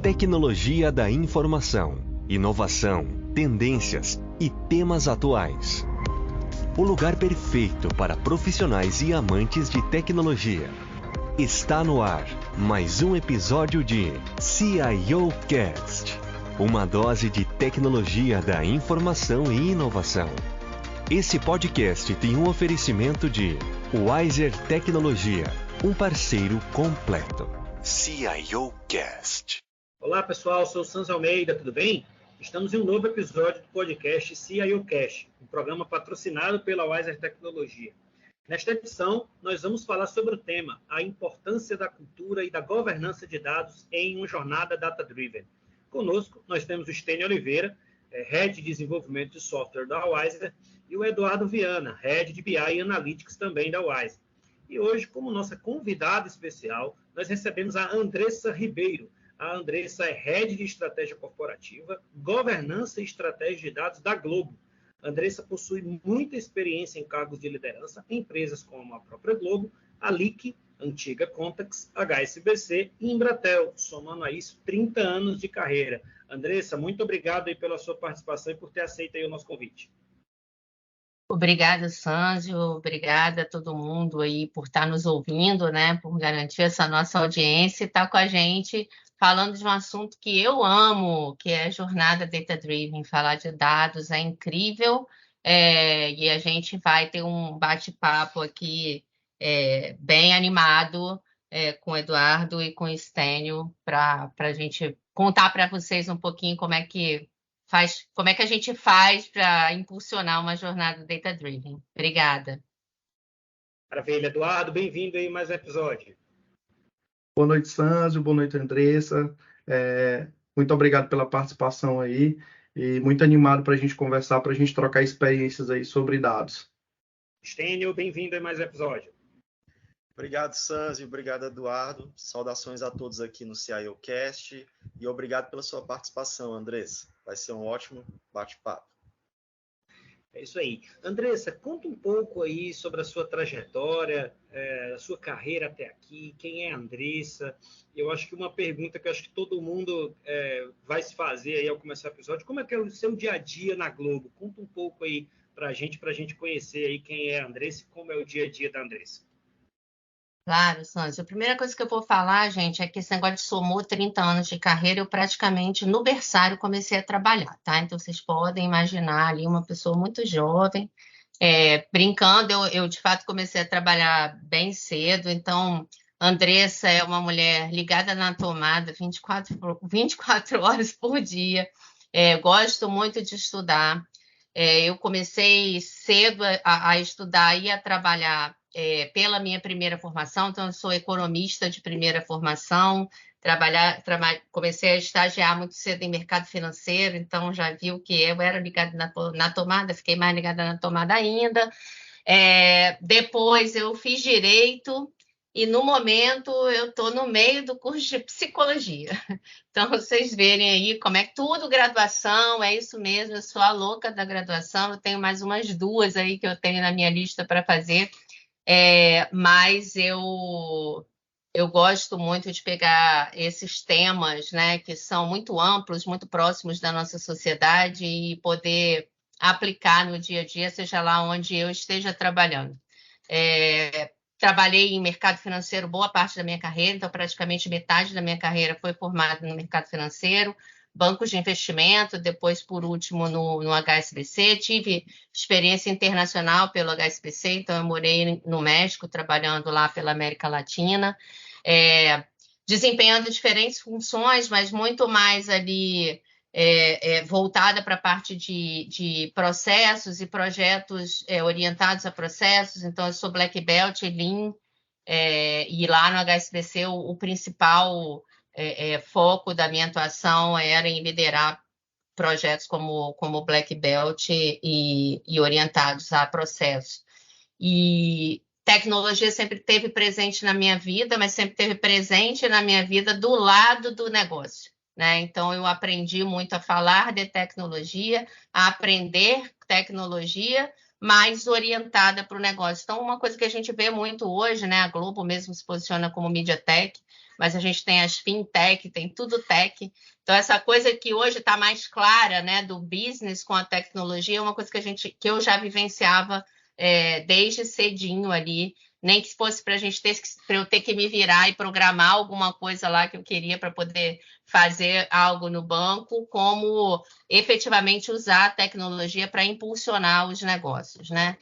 Tecnologia da informação, inovação, tendências e temas atuais. O lugar perfeito para profissionais e amantes de tecnologia. Está no ar mais um episódio de CIO Cast, uma dose de tecnologia da informação e inovação. Esse podcast tem um oferecimento de Wiser Tecnologia, um parceiro completo. CIO Cast. Olá pessoal, sou o Sanz Almeida, tudo bem? Estamos em um novo episódio do podcast CIO Cast, um programa patrocinado pela Wiser Tecnologia. Nesta edição, nós vamos falar sobre o tema, a importância da cultura e da governança de dados em uma jornada data-driven. Conosco, nós temos o Stênio Oliveira, Head de Desenvolvimento de Software da Wiser, e o Eduardo Viana, Head de BI e Analytics também da Wiser. E hoje, como nossa convidada especial, nós recebemos a Andressa Ribeiro. A Andressa é Head de Estratégia Corporativa, Governança e Estratégia de Dados da Globo. A Andressa possui muita experiência em cargos de liderança em empresas como a própria Globo, a LIC, antiga Contax, HSBC e Embratel, somando a isso 30 anos de carreira. Andressa, muito obrigado aí pela sua participação e por ter aceito aí o nosso convite. Obrigada, Sândio, obrigada a todo mundo aí por estar nos ouvindo, né, por garantir essa nossa audiência e estar com a gente falando de um assunto que eu amo, que é a jornada data-driven. Falar de dados é incrível, e a gente vai ter um bate-papo aqui bem animado com o Eduardo e com o Stênio para a gente contar para vocês um pouquinho como é que a gente faz para impulsionar uma jornada data-driven. Obrigada. Maravilha, Eduardo, bem-vindo aí a mais um episódio. Boa noite, Sândio, boa noite, Andressa. Muito obrigado pela participação aí e muito animado para a gente conversar, para a gente trocar experiências aí sobre dados. Stênio, bem-vindo a mais um episódio. Obrigado, Sândio, obrigado, Eduardo. Saudações a todos aqui no CIO Cast e obrigado pela sua participação, Andressa. Vai ser um ótimo bate-papo. É isso aí. Andressa, conta um pouco aí sobre a sua trajetória, a sua carreira até aqui, quem é a Andressa? Eu acho que uma pergunta que eu acho que todo mundo vai se fazer aí ao começar o episódio, como é que é o seu dia a dia na Globo? Conta um pouco aí para a gente conhecer aí quem é a Andressa e como é o dia a dia da Andressa. Claro, Sândio. A primeira coisa que eu vou falar, gente, é que esse negócio de somou 30 anos de carreira, eu praticamente no berçário comecei a trabalhar, tá? Então, vocês podem imaginar ali uma pessoa muito jovem, brincando, eu de fato comecei a trabalhar bem cedo, então, Andressa é uma mulher ligada na tomada 24 horas por dia, gosto muito de estudar, eu comecei cedo a estudar e a trabalhar pela minha primeira formação, então eu sou economista de primeira formação, comecei a estagiar muito cedo em mercado financeiro, então já viu que eu era ligada na tomada, fiquei mais ligada na tomada ainda. Depois eu fiz direito e no momento eu estou no meio do curso de psicologia. Então vocês verem aí como é que tudo graduação, é isso mesmo, eu sou a louca da graduação, eu tenho mais umas 2 aí que eu tenho na minha lista para fazer. Mas eu gosto muito de pegar esses temas, né, que são muito amplos, muito próximos da nossa sociedade e poder aplicar no dia a dia, seja lá onde eu esteja trabalhando. Trabalhei em mercado financeiro boa parte da minha carreira, então praticamente metade da minha carreira foi formada no mercado financeiro, bancos de investimento, depois, por último, no HSBC. Tive experiência internacional pelo HSBC, então eu morei no México, trabalhando lá pela América Latina, desempenhando diferentes funções, mas muito mais ali voltada para a parte de processos e projetos orientados a processos. Então, eu sou Black Belt e Lean, e lá no HSBC o principal foco da minha atuação era em liderar projetos como Black Belt e orientados a processos. E tecnologia sempre esteve presente na minha vida, mas sempre esteve presente na minha vida do lado do negócio, né? Então, eu aprendi muito a falar de tecnologia, a aprender tecnologia, mais orientada para o negócio. Então, uma coisa que a gente vê muito hoje, né? A Globo mesmo se posiciona como media tech, mas a gente tem as fintech, tem tudo tech. Então, essa coisa que hoje está mais clara, né, do business com a tecnologia, é uma coisa que eu já vivenciava desde cedinho ali, nem que fosse para eu ter que me virar e programar alguma coisa lá que eu queria para poder fazer algo no banco, como efetivamente usar a tecnologia para impulsionar os negócios, né?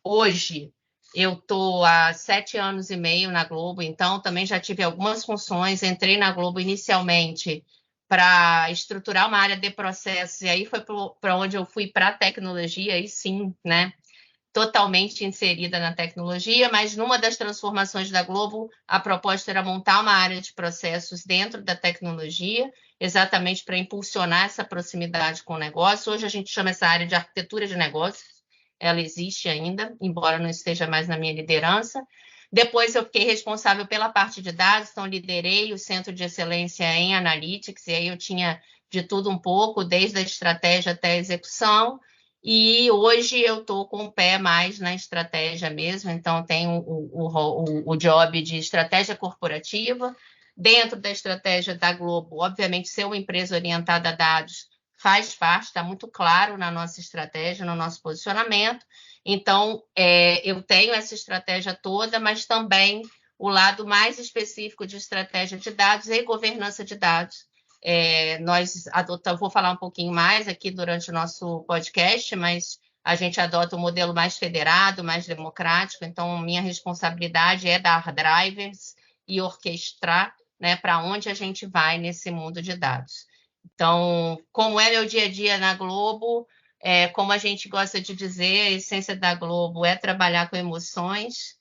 Hoje eu estou há 7 anos e meio na Globo, então também já tive algumas funções. Entrei na Globo inicialmente para estruturar uma área de processos, e aí foi para onde eu fui para a tecnologia, e sim, né? Totalmente inserida na tecnologia, mas numa das transformações da Globo, a proposta era montar uma área de processos dentro da tecnologia, exatamente para impulsionar essa proximidade com o negócio. Hoje a gente chama essa área de arquitetura de negócios, ela existe ainda, embora não esteja mais na minha liderança. Depois eu fiquei responsável pela parte de dados, então liderei o Centro de Excelência em Analytics, e aí eu tinha de tudo um pouco, desde a estratégia até a execução. E hoje eu estou com o pé mais na estratégia mesmo, então tenho o job de estratégia corporativa. Dentro da estratégia da Globo, obviamente, ser uma empresa orientada a dados faz parte, está muito claro na nossa estratégia, no nosso posicionamento. Então, eu tenho essa estratégia toda, mas também o lado mais específico de estratégia de dados e governança de dados. Nós adotamos, vou falar um pouquinho mais aqui durante o nosso podcast, mas a gente adota um modelo mais federado, mais democrático, então minha responsabilidade é dar drivers e orquestrar, né, para onde a gente vai nesse mundo de dados. Então, como é meu dia a dia na Globo, como a gente gosta de dizer, a essência da Globo é trabalhar com emoções,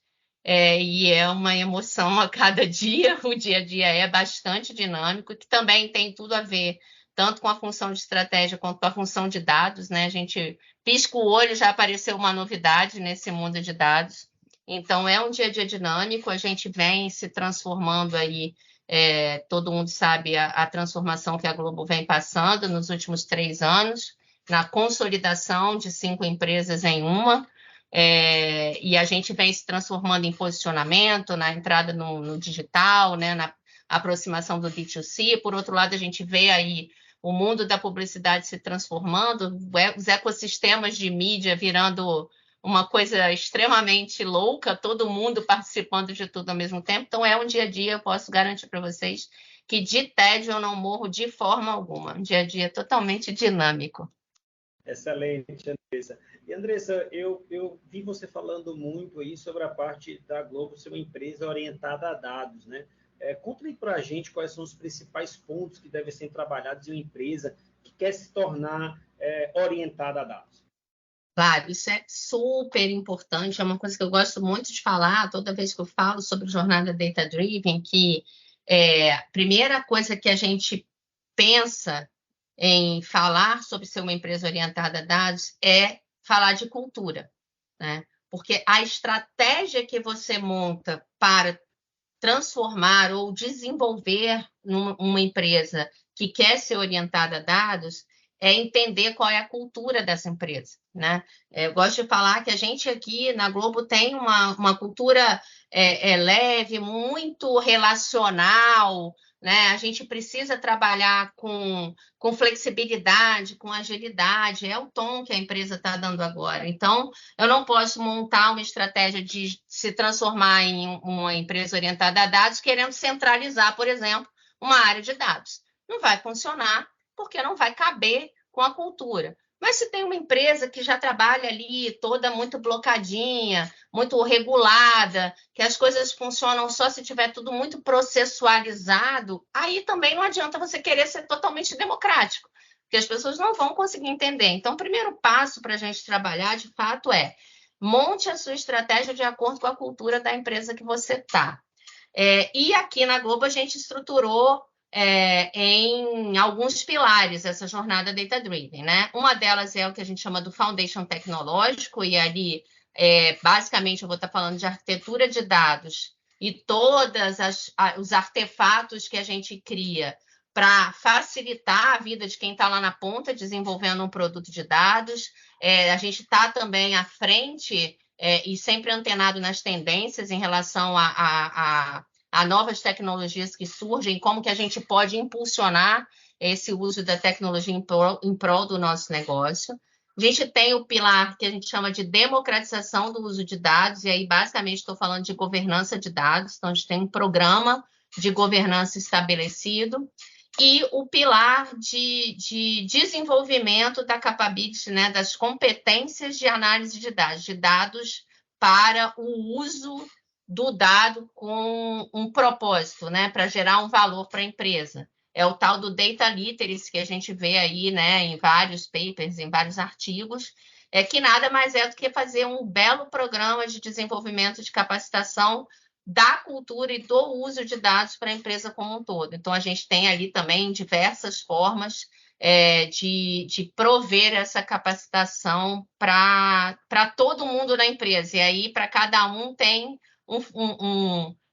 e é uma emoção a cada dia. O dia a dia é bastante dinâmico, que também tem tudo a ver tanto com a função de estratégia quanto com a função de dados, né? A gente pisca o olho, já apareceu uma novidade nesse mundo de dados. Então, é um dia a dia dinâmico, a gente vem se transformando aí, todo mundo sabe a transformação que a Globo vem passando nos últimos 3 anos, na consolidação de 5 empresas em uma, e a gente vem se transformando em posicionamento, na entrada no digital, né, na aproximação do B2C. Por outro lado, a gente vê aí o mundo da publicidade se transformando, os ecossistemas de mídia virando uma coisa extremamente louca, todo mundo participando de tudo ao mesmo tempo. Então, é um dia a dia, eu posso garantir para vocês que de tédio eu não morro de forma alguma. Um dia a dia totalmente dinâmico. Excelente, Andressa. E, Andressa, eu vi você falando muito aí sobre a parte da Globo ser uma empresa orientada a dados, né? Conta aí para a gente quais são os principais pontos que devem ser trabalhados em uma empresa que quer se tornar orientada a dados. Claro, isso é super importante, é uma coisa que eu gosto muito de falar toda vez que eu falo sobre jornada data-driven, que a primeira coisa que a gente pensa em falar sobre ser uma empresa orientada a dados é falar de cultura, né? Porque a estratégia que você monta para transformar ou desenvolver uma empresa que quer ser orientada a dados é entender qual é a cultura dessa empresa, né? Eu gosto de falar que a gente aqui na Globo tem uma cultura leve, muito relacional, né? A gente precisa trabalhar com flexibilidade, com agilidade, é o tom que a empresa está dando agora. Então, eu não posso montar uma estratégia de se transformar em uma empresa orientada a dados querendo centralizar, por exemplo, uma área de dados. Não vai funcionar, porque não vai caber com a cultura. Mas se tem uma empresa que já trabalha ali toda muito blocadinha, muito regulada, que as coisas funcionam só se tiver tudo muito processualizado, aí também não adianta você querer ser totalmente democrático, porque as pessoas não vão conseguir entender. Então, o primeiro passo para a gente trabalhar, de fato, monte a sua estratégia de acordo com a cultura da empresa que você está. E aqui na Globo a gente estruturou em alguns pilares essa jornada data-driven, né? Uma delas é o que a gente chama do foundation tecnológico, e ali, basicamente, eu vou estar falando de arquitetura de dados e todos os artefatos que a gente cria para facilitar a vida de quem está lá na ponta, desenvolvendo um produto de dados. A gente está também à frente e sempre antenado nas tendências em relação a novas tecnologias que surgem, como que a gente pode impulsionar esse uso da tecnologia em prol do nosso negócio. A gente tem o pilar que a gente chama de democratização do uso de dados, e aí basicamente estou falando de governança de dados, então a gente tem um programa de governança estabelecido, e o pilar de desenvolvimento da capability, né, das competências de análise de dados para o uso do dado com um propósito, né, para gerar um valor para a empresa. É o tal do data literacy que a gente vê aí, né, em vários papers, em vários artigos, que nada mais é do que fazer um belo programa de desenvolvimento de capacitação da cultura e do uso de dados para a empresa como um todo. Então, a gente tem ali também diversas formas de prover essa capacitação para todo mundo na empresa. E aí, para cada um, tem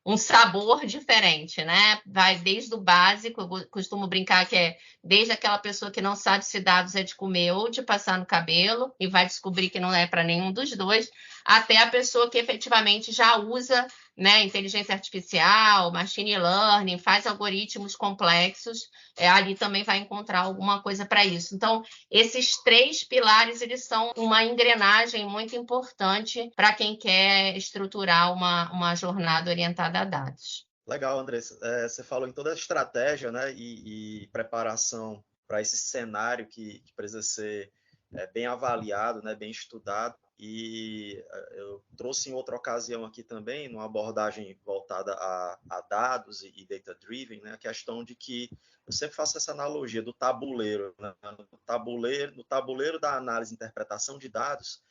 um sabor diferente, né? Vai desde o básico, eu costumo brincar que é desde aquela pessoa que não sabe se dados é de comer ou de passar no cabelo e vai descobrir que não é para nenhum dos dois, até a pessoa que efetivamente já usa, né, inteligência artificial, machine learning, faz algoritmos complexos, ali também vai encontrar alguma coisa para isso. Então, esses 3 pilares, eles são uma engrenagem muito importante para quem quer estruturar uma jornada orientada a dados. Legal, Andressa. Você falou em toda a estratégia, né, e preparação para esse cenário que precisa ser bem avaliado, né, bem estudado. E eu trouxe em outra ocasião aqui também, numa abordagem voltada a dados e data-driven, né, a questão de que eu sempre faço essa analogia do tabuleiro, né, no tabuleiro da análise e interpretação de dados,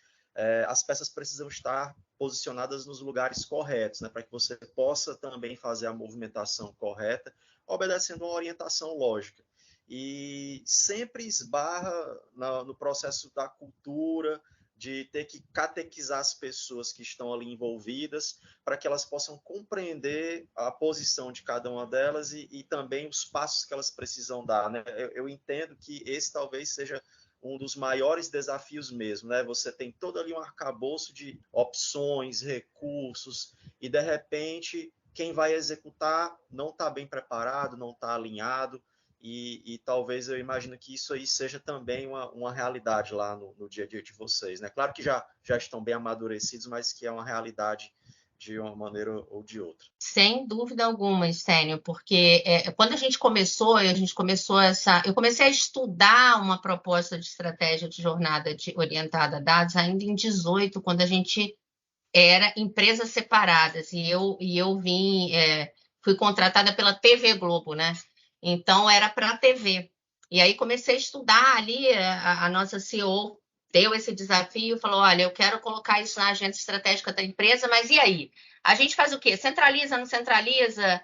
as peças precisam estar posicionadas nos lugares corretos, né, para que você possa também fazer a movimentação correta, obedecendo uma orientação lógica. E sempre esbarra no processo da cultura, de ter que catequizar as pessoas que estão ali envolvidas para que elas possam compreender a posição de cada uma delas e também os passos que elas precisam dar, né? Eu entendo que esse talvez seja um dos maiores desafios mesmo, né? Você tem todo ali um arcabouço de opções, recursos, e de repente quem vai executar não está bem preparado, não está alinhado, e talvez eu imagino que isso aí seja também uma realidade lá no dia a dia de vocês, né? Claro que já estão bem amadurecidos, mas que é uma realidade de uma maneira ou de outra. Sem dúvida alguma, Estênio, porque quando a gente começou eu comecei a estudar uma proposta de estratégia de jornada orientada a dados ainda em 2018, quando a gente era empresas separadas, e eu fui contratada pela TV Globo, né? Então, era para a TV. E aí comecei a estudar ali, a nossa CEO deu esse desafio, falou, olha, eu quero colocar isso na agenda estratégica da empresa, mas e aí? A gente faz o quê? Centraliza, não centraliza?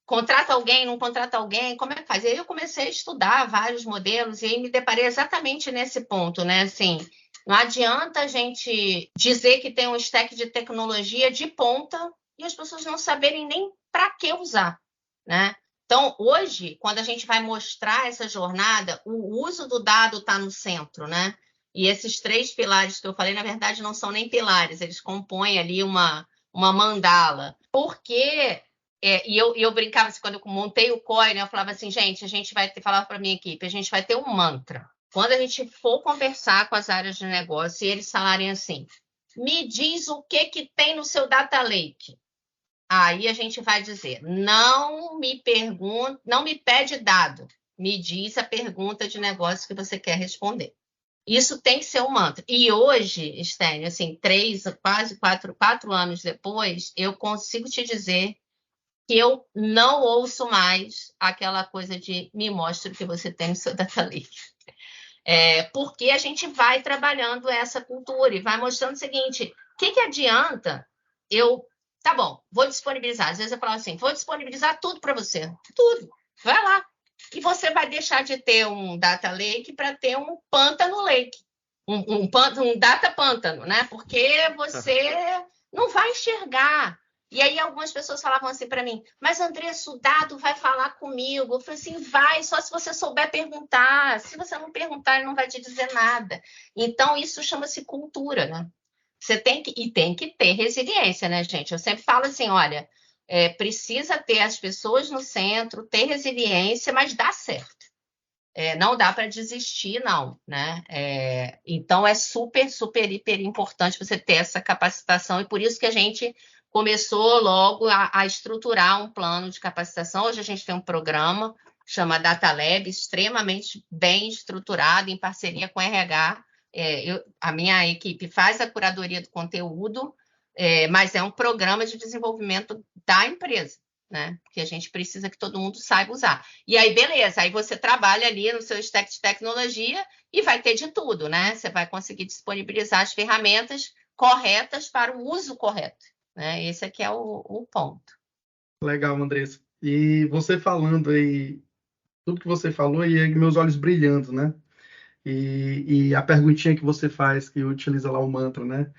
Contrata alguém, não contrata alguém? Como é que faz? E aí eu comecei a estudar vários modelos e aí me deparei exatamente nesse ponto, né? Assim, não adianta a gente dizer que tem um stack de tecnologia de ponta e as pessoas não saberem nem para que usar, né? Então, hoje, quando a gente vai mostrar essa jornada, o uso do dado está no centro, né? E esses 3 pilares que eu falei, na verdade, não são nem pilares, eles compõem ali uma mandala. Porque, e eu brincava assim, quando eu montei o COI, né, eu falava assim, gente, a gente vai ter, falava para a minha equipe, a gente vai ter um mantra. Quando a gente for conversar com as áreas de negócio e eles falarem assim, me diz o que tem no seu data lake. Aí a gente vai dizer, não me pede dado, me diz a pergunta de negócio que você quer responder. Isso tem que ser um mantra. E hoje, Estênio, assim, 4 anos depois, eu consigo te dizer que eu não ouço mais aquela coisa de me mostre o que você tem no seu data lake. Porque a gente vai trabalhando essa cultura e vai mostrando o seguinte, o que adianta tá bom, vou disponibilizar. Às vezes eu falo assim, vou disponibilizar tudo para você. Tudo. Vai lá. E você vai deixar de ter um data lake para ter um pântano lake. Um data pântano, né? Porque você não vai enxergar E aí algumas pessoas falavam assim para mim, mas Andressa, o dado vai falar comigo. Eu falei assim, vai, só se você souber perguntar. Se você não perguntar, ele não vai te dizer nada. Então, isso chama-se cultura, né? Você tem que ter resiliência, né, gente? Eu sempre falo assim, olha, precisa ter as pessoas no centro, ter resiliência, mas dá certo. Não dá para desistir, não, né? Então, é super, super, hiper importante você ter essa capacitação, e por isso que a gente começou logo a estruturar um plano de capacitação. Hoje a gente tem um programa que chama Data Lab, extremamente bem estruturado, em parceria com a RH. A minha equipe faz a curadoria do conteúdo, mas é um programa de desenvolvimento da empresa, né? Porque a gente precisa que todo mundo saiba usar. E aí, beleza, aí você trabalha ali no seu stack de tecnologia e vai ter de tudo, né? Você vai conseguir disponibilizar as ferramentas corretas para o uso correto, né? Esse aqui é o ponto. Legal, Andressa. E você falando aí, tudo que você falou, e aí meus olhos brilhando, né? E a perguntinha que você faz, que utiliza lá o mantra, né?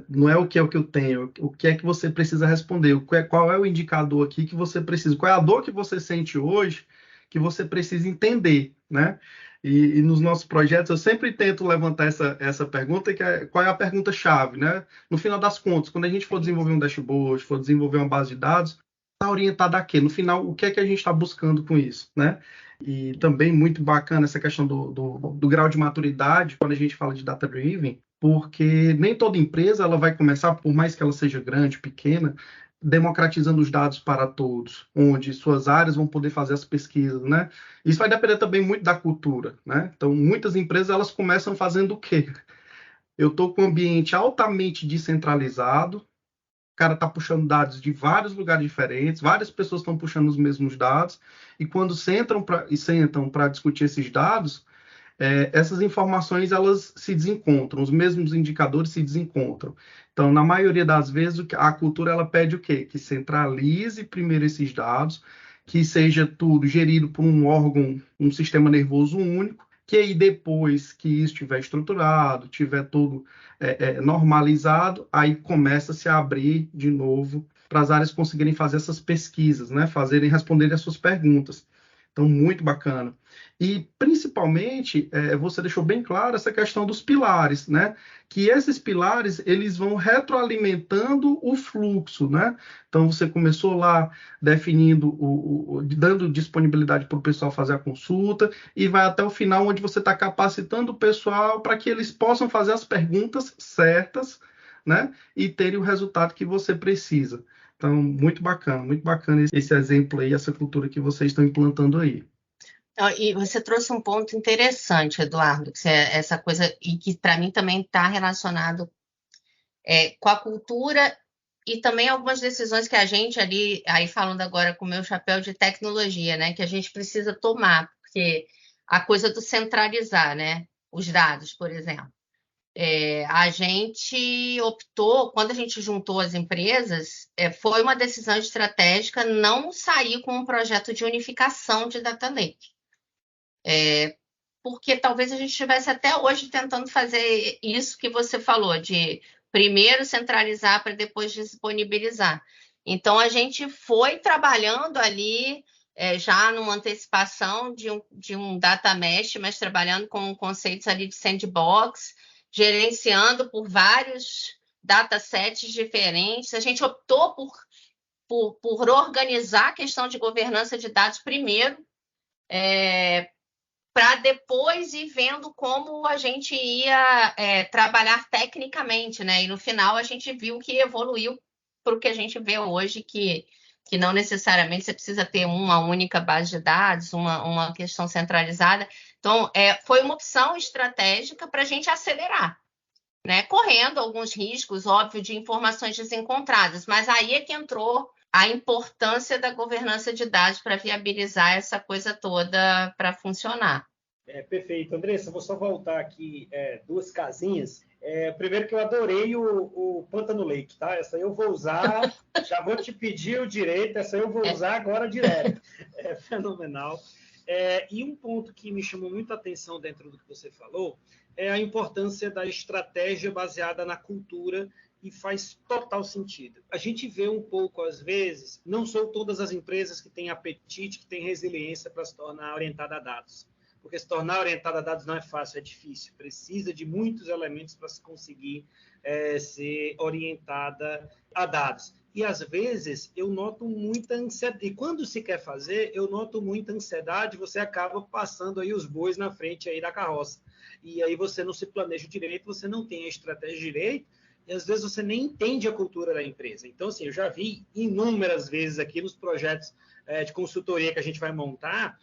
Não é o que eu tenho, o que é que você precisa responder, qual é o indicador aqui que você precisa, qual é a dor que você sente hoje que você precisa entender, né? E nos nossos projetos eu sempre tento levantar essa pergunta, que qual é a pergunta-chave, né? No final das contas, quando a gente for desenvolver um dashboard, for desenvolver uma base de dados, está orientado a quê? No final, o que é que a gente está buscando com isso, né? E também muito bacana essa questão do grau de maturidade quando a gente fala de data driven, porque nem toda empresa ela vai começar, por mais que ela seja grande, pequena, democratizando os dados para todos, onde suas áreas vão poder fazer as pesquisas, né? Isso vai depender também muito da cultura, né? Então, muitas empresas elas começam fazendo o quê? Eu estou com um ambiente altamente descentralizado, o cara está puxando dados de vários lugares diferentes, várias pessoas estão puxando os mesmos dados, e quando sentam para discutir esses dados, essas informações elas se desencontram, os mesmos indicadores se desencontram. Então, na maioria das vezes, a cultura ela pede o quê? Que centralize primeiro esses dados, que seja tudo gerido por um órgão, um sistema nervoso único, que aí depois que isso estiver estruturado, tiver tudo normalizado, aí começa a se abrir de novo para as áreas conseguirem fazer essas pesquisas, né? Responderem as suas perguntas. Então, muito bacana. E, principalmente, você deixou bem claro essa questão dos pilares, né? Que esses pilares, eles vão retroalimentando o fluxo, né? Então, você começou lá definindo, dando disponibilidade para o pessoal fazer a consulta, e vai até o final, onde você está capacitando o pessoal para que eles possam fazer as perguntas certas, né? E terem o resultado que você precisa. Então, muito bacana esse exemplo aí, essa cultura que vocês estão implantando aí. E você trouxe um ponto interessante, Eduardo, que essa coisa, e que para mim também está relacionado com a cultura e também algumas decisões que a gente ali, aí falando agora com o meu chapéu de tecnologia, né, que a gente precisa tomar, porque a coisa do centralizar, né, os dados, por exemplo. A gente optou, quando a gente juntou as empresas, foi uma decisão estratégica não sair com um projeto de unificação de data lake. Porque talvez a gente estivesse até hoje tentando fazer isso que você falou, de primeiro centralizar para depois disponibilizar. Então, a gente foi trabalhando ali já numa antecipação de um data mesh, mas trabalhando com conceitos ali de sandbox, gerenciando por vários datasets diferentes. A gente optou por organizar a questão de governança de dados primeiro, para depois ir vendo como a gente ia trabalhar tecnicamente, né? E no final a gente viu que evoluiu para o que a gente vê hoje, que não necessariamente você precisa ter uma única base de dados, uma questão centralizada. Então, foi uma opção estratégica para a gente acelerar, né? Correndo alguns riscos, óbvio, de informações desencontradas, mas aí é que entrou a importância da governança de dados para viabilizar essa coisa toda para funcionar. Perfeito. Andressa, vou só voltar aqui duas casinhas. Primeiro que eu adorei o Pântano Lake, tá? Essa eu vou usar, já vou te pedir o direito, essa eu vou usar agora direto. É fenomenal. E um ponto que me chamou muito a atenção dentro do que você falou é a importância da estratégia baseada na cultura e faz total sentido. A gente vê um pouco, às vezes, não são todas as empresas que têm apetite, que têm resiliência para se tornar orientada a dados. Porque se tornar orientada a dados não é fácil, é difícil. Precisa de muitos elementos para se conseguir ser orientada a dados. E, às vezes, eu noto muita ansiedade. E quando se quer fazer, eu noto muita ansiedade, você acaba passando aí os bois na frente aí da carroça. E aí você não se planeja direito, você não tem a estratégia direito, e às vezes você nem entende a cultura da empresa. Então, assim, eu já vi inúmeras vezes aqui nos projetos de consultoria que a gente vai montar,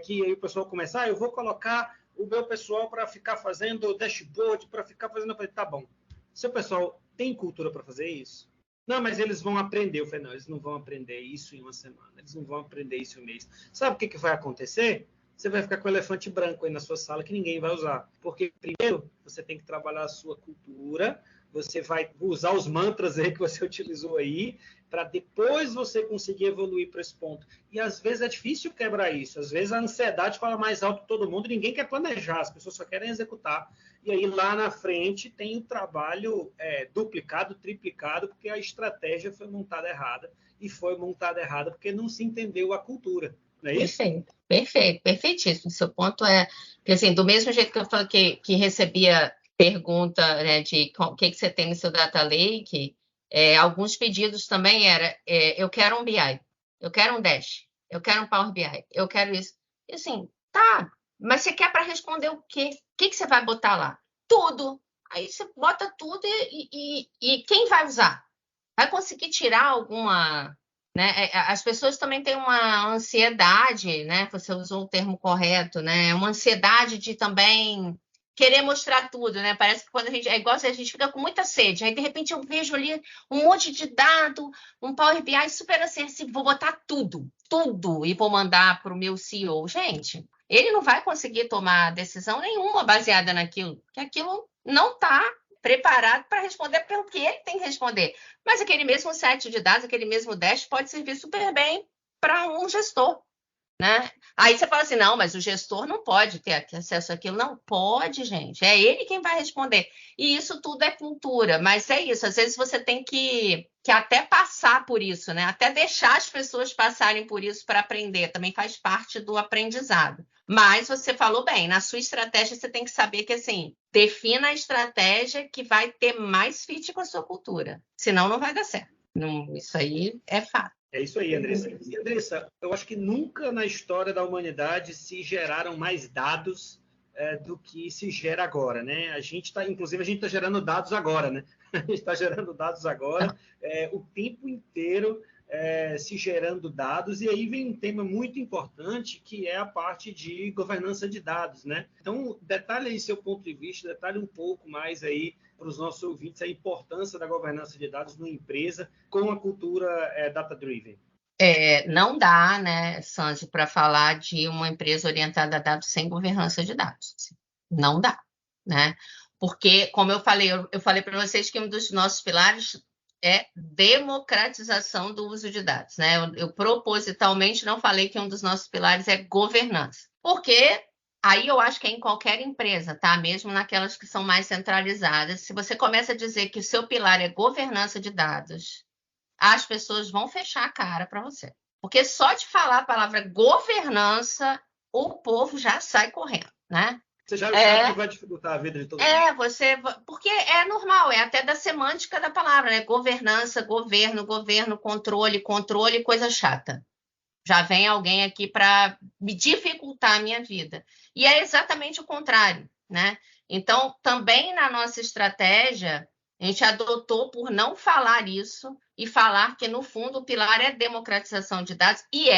que aí o pessoal começa, eu vou colocar o meu pessoal para ficar fazendo dashboard, para ficar fazendo... Tá bom. Seu pessoal tem cultura para fazer isso? Não, mas eles vão aprender. Eu falei, não, eles não vão aprender isso em uma semana, eles não vão aprender isso em um mês. Sabe o que vai acontecer? Você vai ficar com um elefante branco aí na sua sala que ninguém vai usar. Porque, primeiro, você tem que trabalhar a sua cultura, você vai usar os mantras aí que você utilizou aí, para depois você conseguir evoluir para esse ponto. E, às vezes, é difícil quebrar isso. Às vezes, a ansiedade fala mais alto que todo mundo e ninguém quer planejar, as pessoas só querem executar. E aí, lá na frente, tem o trabalho duplicado, triplicado, porque a estratégia foi montada errada. E foi montada errada porque não se entendeu a cultura. Não é isso? Perfeito, perfeitíssimo. Seu ponto é que, assim, do mesmo jeito que eu falei que recebia pergunta, né, de o que você tem no seu data lake, alguns pedidos também eu quero um BI, eu quero um Dash, eu quero um Power BI, eu quero isso. E assim, tá, mas você quer para responder o quê? O que você vai botar lá? Tudo. Aí você bota tudo e quem vai usar? Vai conseguir tirar alguma... Né? As pessoas também têm uma ansiedade, né? Você usou o termo correto, né? Uma ansiedade de também querer mostrar tudo, né? Parece que quando a gente... É igual se a gente fica com muita sede. Aí, de repente, eu vejo ali um monte de dado, um Power BI super acessível. Vou botar tudo, e vou mandar para o meu CEO. Gente, ele não vai conseguir tomar decisão nenhuma baseada naquilo, porque aquilo não está preparado para responder pelo que ele tem que responder. Mas aquele mesmo set de dados, aquele mesmo dash pode servir super bem para um gestor, né? Aí você fala assim, não, mas o gestor não pode ter acesso àquilo. Não, pode, gente. É ele quem vai responder. E isso tudo é cultura. Mas é isso, às vezes você tem que até passar por isso, né? Até deixar as pessoas passarem por isso para aprender. Também faz parte do aprendizado. Mas você falou bem, na sua estratégia você tem que saber que, assim, defina a estratégia que vai ter mais fit com a sua cultura. Senão não vai dar certo. Não, isso aí é fato. É isso aí, Andressa. E, Andressa, eu acho que nunca na história da humanidade se geraram mais dados do que se gera agora, né? Inclusive, a gente está gerando dados agora, né? A gente está gerando dados agora, o tempo inteiro se gerando dados, e aí vem um tema muito importante, que é a parte de governança de dados, né? Então, detalhe aí seu ponto de vista, detalhe um pouco mais aí para os nossos ouvintes a importância da governança de dados numa empresa com a cultura data-driven. Não dá, né, Sanji, para falar de uma empresa orientada a dados sem governança de dados. Não dá, né? Porque, como eu falei para vocês que um dos nossos pilares é democratização do uso de dados, né? Eu propositalmente não falei que um dos nossos pilares é governança. Porque aí eu acho que é em qualquer empresa, tá? Mesmo naquelas que são mais centralizadas. Se você começa a dizer que o seu pilar é governança de dados, as pessoas vão fechar a cara para você. Porque só de falar a palavra governança, o povo já sai correndo, né? Você já sabe que vai dificultar a vida de todo mundo. Porque é normal, é até da semântica da palavra, né? Governança, governo, controle, coisa chata. Já vem alguém aqui para me dificultar a minha vida. E é exatamente o contrário, né? Então, também na nossa estratégia, a gente adotou por não falar isso e falar que, no fundo, o pilar é democratização de dados, e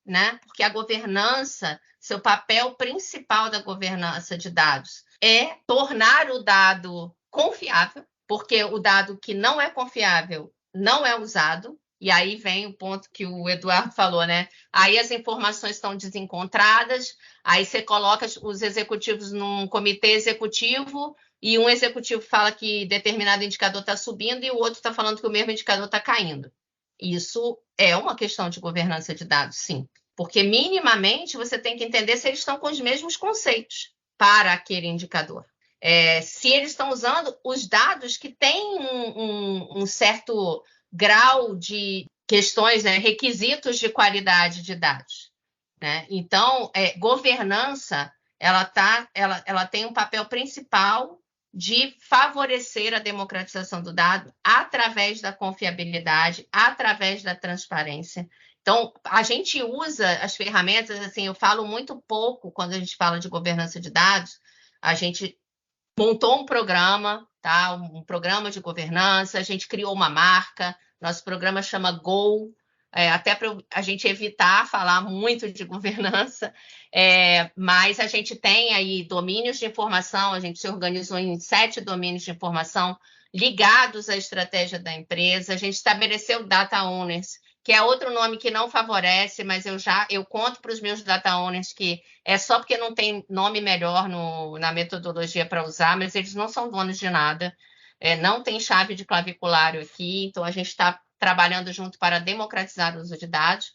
né? Porque a governança, seu papel principal da governança de dados é tornar o dado confiável, porque o dado que não é confiável não é usado. E aí vem o ponto que o Eduardo falou, né? Aí as informações estão desencontradas, aí você coloca os executivos num comitê executivo e um executivo fala que determinado indicador está subindo e o outro está falando que o mesmo indicador está caindo. Isso é uma questão de governança de dados, sim. Porque minimamente você tem que entender se eles estão com os mesmos conceitos para aquele indicador. se eles estão usando os dados que têm um certo grau de questões, né, requisitos de qualidade de dados, né? Então, governança, ela tem um papel principal de favorecer a democratização do dado através da confiabilidade, através da transparência. Então, a gente usa as ferramentas, assim, eu falo muito pouco quando a gente fala de governança de dados, a gente montou um programa, tá? Um programa de governança, a gente criou uma marca, nosso programa chama Go, até para a gente evitar falar muito de governança, mas a gente tem aí domínios de informação, a gente se organizou em 7 domínios de informação ligados à estratégia da empresa, a gente estabeleceu data owners, que é outro nome que não favorece, mas eu conto para os meus data owners que é só porque não tem nome melhor na metodologia para usar, mas eles não são donos de nada, não tem chave de claviculário aqui, então a gente está trabalhando junto para democratizar o uso de dados,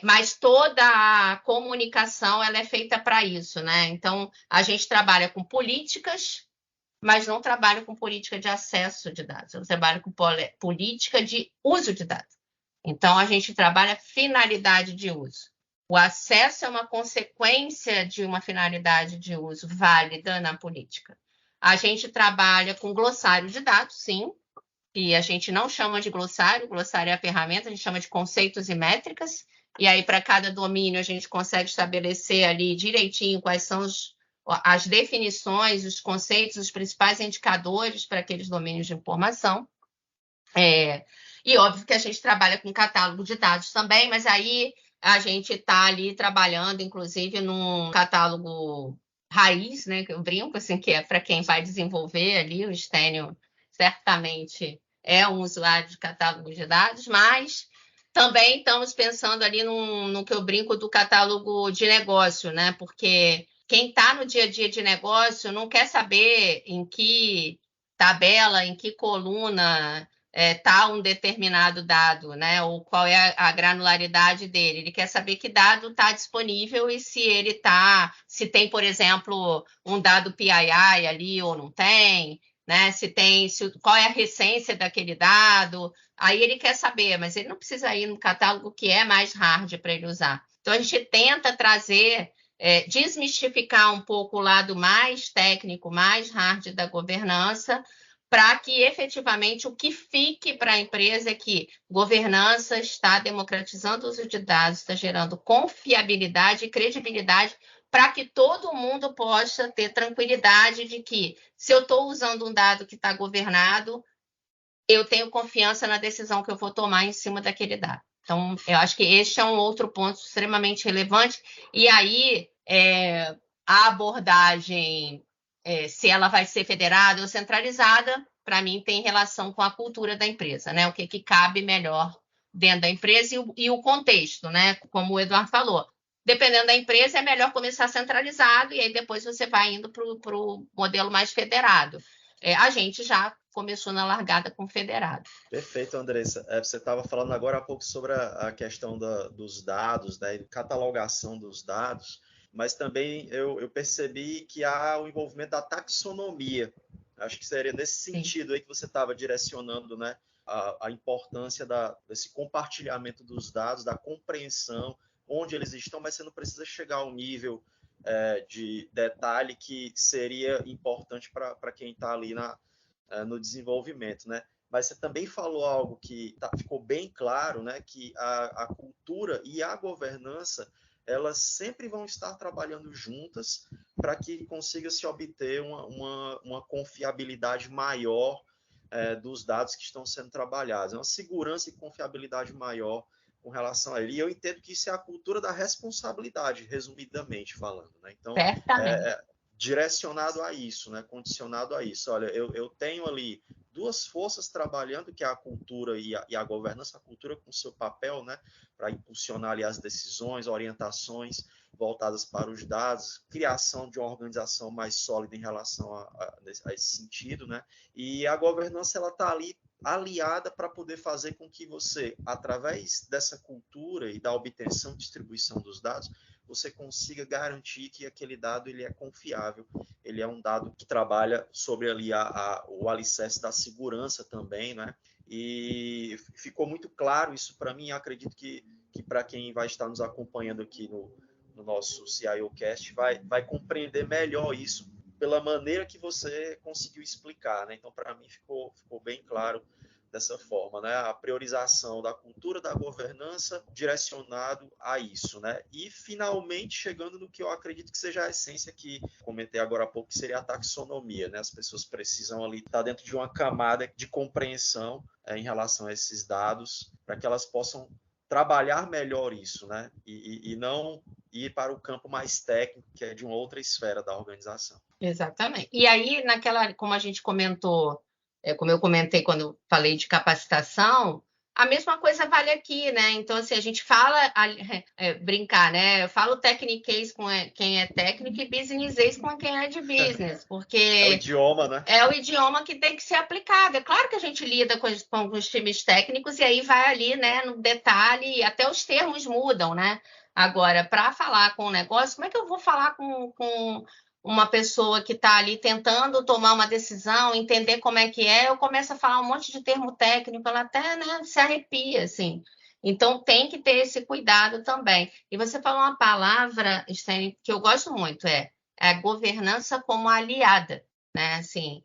mas toda a comunicação ela é feita para isso, né? Então, a gente trabalha com políticas, mas não trabalha com política de acesso de dados, eu trabalho com política de uso de dados. Então, a gente trabalha finalidade de uso. O acesso é uma consequência de uma finalidade de uso válida na política. A gente trabalha com glossário de dados, sim, que a gente não chama de glossário é a ferramenta, a gente chama de conceitos e métricas, e aí para cada domínio a gente consegue estabelecer ali direitinho quais são as definições, os conceitos, os principais indicadores para aqueles domínios de informação. E óbvio que a gente trabalha com catálogo de dados também, mas aí a gente está ali trabalhando, inclusive, num catálogo raiz, né? Que eu brinco, assim, que é para quem vai desenvolver ali, o Stênio certamente é um usuário de catálogo de dados, mas também estamos pensando ali no que eu brinco do catálogo de negócio, né? Porque quem está no dia a dia de negócio não quer saber em que tabela, em que coluna está um determinado dado, né? Ou qual é a granularidade dele. Ele quer saber que dado está disponível e se tem, por exemplo, um dado PII ali ou não tem, né? Qual é a recência daquele dado. Aí ele quer saber, mas ele não precisa ir no catálogo que é mais hard para ele usar. Então, a gente tenta desmistificar um pouco o lado mais técnico, mais hard da governança, para que efetivamente o que fique para a empresa é que governança está democratizando o uso de dados, está gerando confiabilidade e credibilidade para que todo mundo possa ter tranquilidade de que, se eu estou usando um dado que está governado, eu tenho confiança na decisão que eu vou tomar em cima daquele dado. Então, eu acho que este é um outro ponto extremamente relevante. E aí, a abordagem, se ela vai ser federada ou centralizada, para mim, tem relação com a cultura da empresa, né? O que cabe melhor dentro da empresa e o contexto, né? Como o Eduardo falou. Dependendo da empresa, é melhor começar centralizado e aí depois você vai indo para o modelo mais federado. A gente já começou na largada com federado. Perfeito, Andressa. Você estava falando agora há pouco sobre a questão dos dados, né, e catalogação dos dados, mas também eu percebi que há o envolvimento da taxonomia. Acho que seria nesse sentido aí que você estava direcionando, né, a importância desse compartilhamento dos dados, da compreensão, onde eles estão, mas você não precisa chegar ao nível de detalhe que seria importante para quem está ali no desenvolvimento, né? Mas você também falou algo que ficou bem claro, né? Que a cultura e a governança, elas sempre vão estar trabalhando juntas para que consiga se obter uma confiabilidade maior dos dados que estão sendo trabalhados. Uma segurança e confiabilidade maior com relação a ele. E eu entendo que isso é a cultura da responsabilidade, resumidamente falando, né? Então, direcionado a isso, né? Condicionado a isso. Olha, eu tenho ali duas forças trabalhando, que é a cultura e a governança. A cultura com seu papel, né? Para impulsionar ali as decisões, orientações voltadas para os dados, criação de uma organização mais sólida em relação a esse sentido, né? E a governança, ela está ali aliada para poder fazer com que você, através dessa cultura e da obtenção e distribuição dos dados, você consiga garantir que aquele dado ele é confiável, ele é um dado que trabalha sobre ali o alicerce da segurança também, né? E ficou muito claro isso para mim, acredito que para quem vai estar nos acompanhando aqui no nosso CIOcast vai compreender melhor isso pela maneira que você conseguiu explicar, né? Então, para mim, ficou bem claro dessa forma, né? A priorização da cultura da governança direcionado a isso, né? E, finalmente, chegando no que eu acredito que seja a essência que comentei agora há pouco, que seria a taxonomia, né? As pessoas precisam ali estar dentro de uma camada de compreensão em relação a esses dados, para que elas possam trabalhar melhor isso, né? E não ir para o campo mais técnico, que é de uma outra esfera da organização. Exatamente. E aí, como a gente comentou, como eu comentei quando falei de capacitação, a mesma coisa vale aqui, né? Então, assim, a gente fala, brincar, né? Eu falo techniquez com quem é técnico e businessês com quem é de business, porque... É o idioma, né? É o idioma que tem que ser aplicado. É claro que a gente lida com os times técnicos e aí vai ali, né, no detalhe, e até os termos mudam, né? Agora, para falar com o negócio, como é que eu vou falar com uma pessoa que está ali tentando tomar uma decisão, entender como é que é? Eu começo a falar um monte de termo técnico, ela até, né, se arrepia, assim. Então, tem que ter esse cuidado também. E você falou uma palavra, Stênio, que eu gosto muito, é a governança como aliada, né? Assim,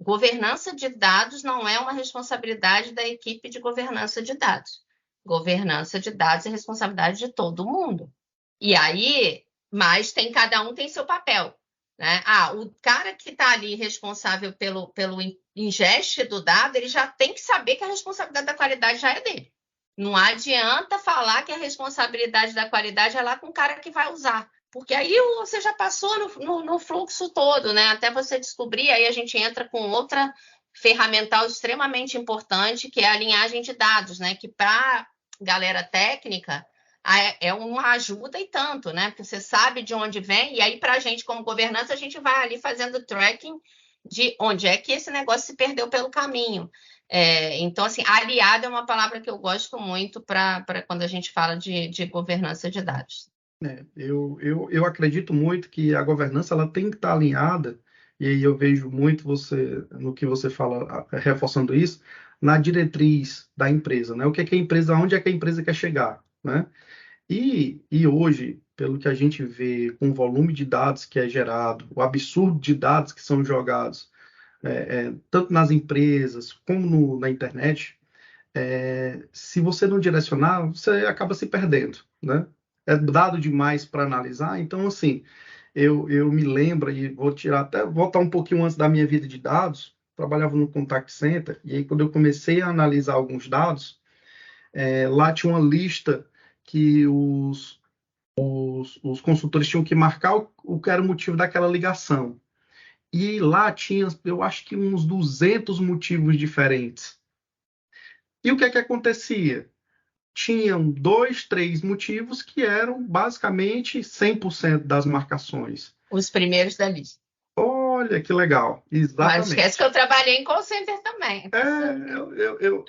governança de dados não é uma responsabilidade da equipe de governança de dados. Governança de dados é responsabilidade de todo mundo. E aí, mas cada um tem seu papel, né? O cara que está ali responsável pelo ingeste do dado, ele já tem que saber que a responsabilidade da qualidade já é dele. Não adianta falar que a responsabilidade da qualidade é lá com o cara que vai usar. Porque aí você já passou no fluxo todo, né? Até você descobrir, aí a gente entra com outra ferramental extremamente importante, que é a linhagem de dados, né? Que para galera técnica é uma ajuda e tanto, né? Porque você sabe de onde vem, e aí para a gente, como governança, a gente vai ali fazendo tracking de onde é que esse negócio se perdeu pelo caminho. Então, assim, aliado é uma palavra que eu gosto muito para quando a gente fala de governança de dados. Eu acredito muito que a governança ela tem que estar alinhada, e aí eu vejo muito no que você fala, reforçando isso, na diretriz da empresa, né? O que é a empresa, onde é que a empresa quer chegar, né? E hoje, pelo que a gente vê, com o volume de dados que é gerado, o absurdo de dados que são jogados, tanto nas empresas como na internet, se você não direcionar, você acaba se perdendo, né? É dado demais para analisar, então, assim, eu me lembro, e vou voltar um pouquinho antes da minha vida de dados, trabalhava no contact center, e aí quando eu comecei a analisar alguns dados, lá tinha uma lista que os consultores tinham que marcar o que era o motivo daquela ligação. E lá tinha, eu acho que uns 200 motivos diferentes. E o que é que acontecia? Tinham 2, 3 motivos que eram basicamente 100% das marcações. Os primeiros da lista. Olha, que legal. Exatamente. Mas esquece que eu trabalhei em call center também.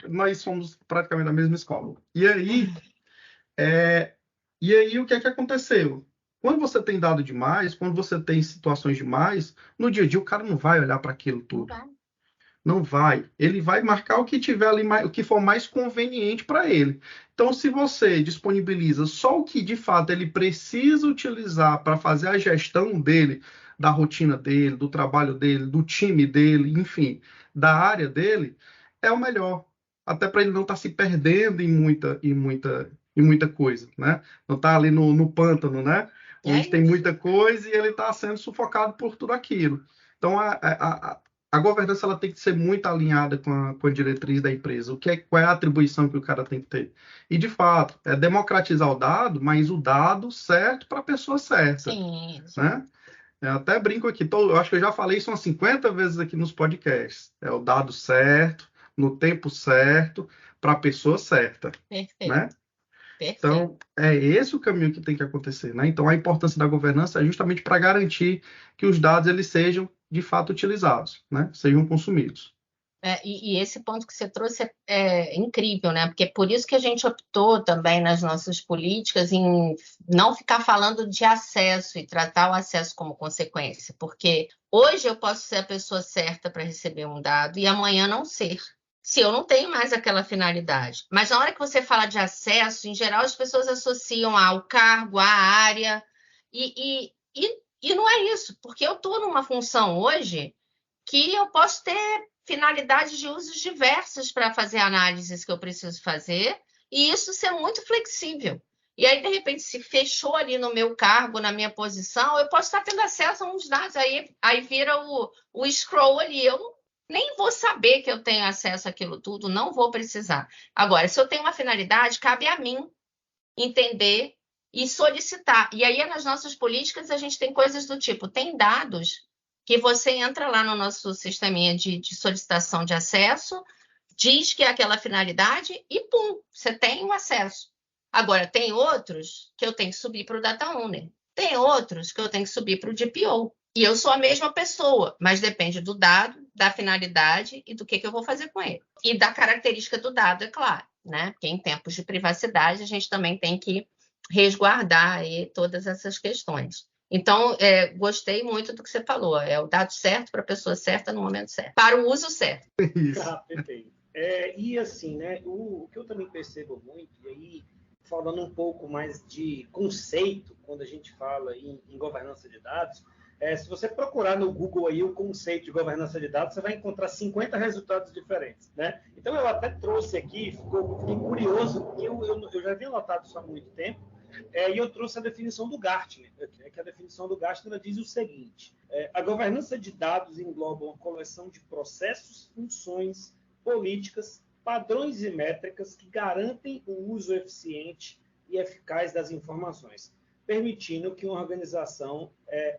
Nós somos praticamente da mesma escola. E aí, o que é que aconteceu? Quando você tem dado demais, quando você tem situações demais, no dia a dia o cara não vai olhar para aquilo tudo. Não vai. Ele vai marcar o que tiver ali, o que for mais conveniente para ele. Então, se você disponibiliza só o que de fato ele precisa utilizar para fazer a gestão dele, da rotina dele, do trabalho dele, do time dele, enfim, da área dele, é o melhor. Até para ele não estar se perdendo em muita coisa, né? Não estar ali no pântano, né? Onde tem muita coisa e ele está sendo sufocado por tudo aquilo. Então, a governança ela tem que ser muito alinhada com a diretriz da empresa. Qual é a atribuição que o cara tem que ter? E, de fato, é democratizar o dado, mas o dado certo para a pessoa certa. Sim. Né? Eu até brinco aqui, eu acho que eu já falei isso umas 50 vezes aqui nos podcasts. É o dado certo, no tempo certo, para a pessoa certa. Perfeito. Né? Perfeito. Então, é esse o caminho que tem que acontecer. Né? Então, a importância da governança é justamente para garantir que os dados eles sejam de fato utilizados, né? Sejam consumidos. E esse ponto que você trouxe é incrível, né? Porque é por isso que a gente optou também nas nossas políticas em não ficar falando de acesso e tratar o acesso como consequência, porque hoje eu posso ser a pessoa certa para receber um dado e amanhã não ser, se eu não tenho mais aquela finalidade. Mas na hora que você fala de acesso, em geral as pessoas associam ao cargo, à área, e não é isso, porque eu estou numa função hoje que eu posso ter finalidades de usos diversas para fazer análises que eu preciso fazer, e isso ser muito flexível. E aí, de repente, se fechou ali no meu cargo, na minha posição, eu posso estar tendo acesso a uns dados, aí vira o scroll ali. Eu nem vou saber que eu tenho acesso àquilo tudo, não vou precisar. Agora, se eu tenho uma finalidade, cabe a mim entender e solicitar. E aí, nas nossas políticas, a gente tem coisas do tipo, tem dados que você entra lá no nosso sisteminha de solicitação de acesso, diz que é aquela finalidade e pum, você tem o acesso. Agora, tem outros que eu tenho que subir para o Data Owner. Tem outros que eu tenho que subir para o DPO. E eu sou a mesma pessoa, mas depende do dado, da finalidade e do que eu vou fazer com ele. E da característica do dado, é claro, né? Porque em tempos de privacidade, a gente também tem que resguardar aí todas essas questões. Então, gostei muito do que você falou. É o dado certo para a pessoa certa no momento certo, para o uso certo. Isso. Perfeito. E assim, né, o que eu também percebo muito, e aí falando um pouco mais de conceito, quando a gente fala em governança de dados, se você procurar no Google aí o conceito de governança de dados, você vai encontrar 50 resultados diferentes, né? Então, eu até trouxe aqui, fiquei curioso, eu já havia notado isso há muito tempo, e eu trouxe a definição do Gartner, que a definição do Gartner diz o seguinte: a governança de dados engloba uma coleção de processos, funções, políticas, padrões e métricas que garantem o uso eficiente e eficaz das informações, permitindo que uma organização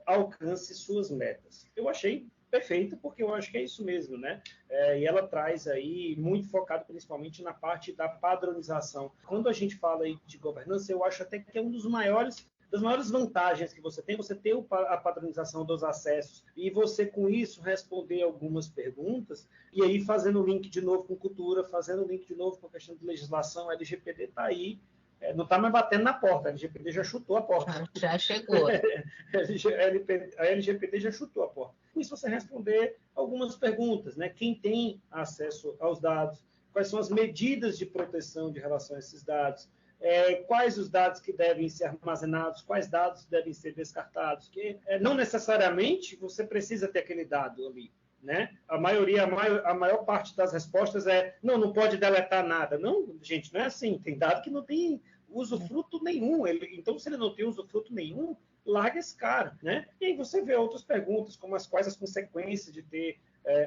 alcance suas metas. Eu achei perfeito, porque eu acho que é isso mesmo, né? E ela traz aí, muito focado principalmente na parte da padronização. Quando a gente fala aí de governança, eu acho até que é um dos maiores das maiores vantagens que você tem, você ter a padronização dos acessos e você, com isso, responder algumas perguntas e aí fazendo link de novo com cultura, fazendo link de novo com a questão de legislação, a LGPD está aí, não está mais batendo na porta, a LGPD já chutou a porta. Já chegou. A LGPD já chutou a porta. Com isso, você responder algumas perguntas, né? Quem tem acesso aos dados, quais são as medidas de proteção de relação a esses dados, quais os dados que devem ser armazenados, quais dados devem ser descartados, que não necessariamente você precisa ter aquele dado ali, né? A maior parte das respostas não pode deletar nada. Não, gente, não é assim. Tem dado que não tem usufruto nenhum. Então, se ele não tem usufruto nenhum, larga esse cara, né? E aí você vê outras perguntas, como quais as consequências de ter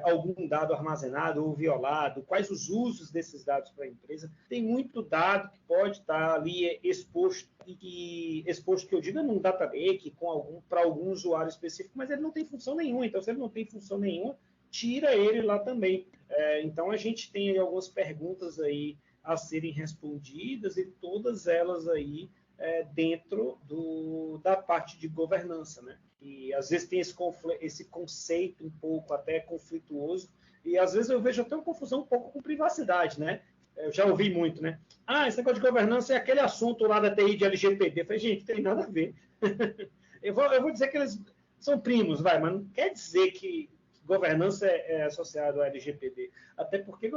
algum dado armazenado ou violado, quais os usos desses dados para a empresa. Tem muito dado que pode estar ali exposto, exposto que eu digo num data lake para algum usuário específico, mas ele não tem função nenhuma. Então, se ele não tem função nenhuma, tira ele lá também. Então, a gente tem aí algumas perguntas aí a serem respondidas e todas elas aí dentro da parte de governança, né? E às vezes tem esse conceito um pouco até conflituoso, e às vezes eu vejo até uma confusão um pouco com privacidade, né? Eu já ouvi muito, né? Esse negócio de governança é aquele assunto lá da TI de LGPD. Eu falei, gente, não tem nada a ver. eu vou dizer que eles são primos, mas não quer dizer que governança é associado ao LGPD. Até porque a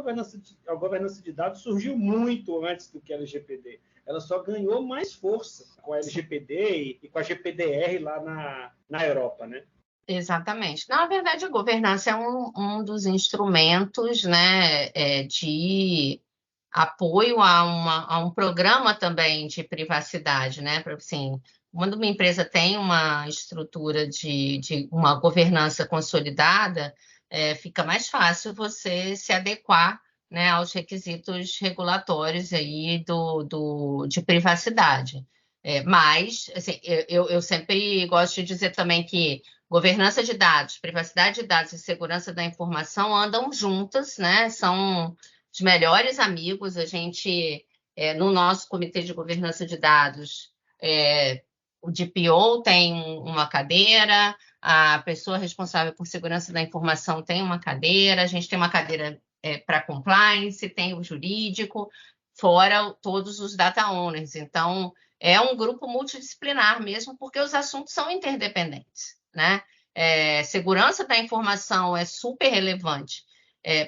governança de dados surgiu muito antes do que a LGPD. Ela só ganhou mais força com a LGPD e com a GPDR lá na Europa, né? Exatamente. Na verdade, a governança é um dos instrumentos, né, de apoio a um programa também de privacidade, né? Assim, quando uma empresa tem uma estrutura de uma governança consolidada, fica mais fácil você se adequar, né, aos requisitos regulatórios aí de privacidade. Mas, assim, eu sempre gosto de dizer também que governança de dados, privacidade de dados e segurança da informação andam juntas, né? São os melhores amigos. A gente, no nosso comitê de governança de dados, o DPO tem uma cadeira, a pessoa responsável por segurança da informação tem uma cadeira, a gente tem uma cadeira para compliance, tem o jurídico, fora todos os data owners. Então, é um grupo multidisciplinar mesmo, porque os assuntos são interdependentes, né? Segurança da informação é super relevante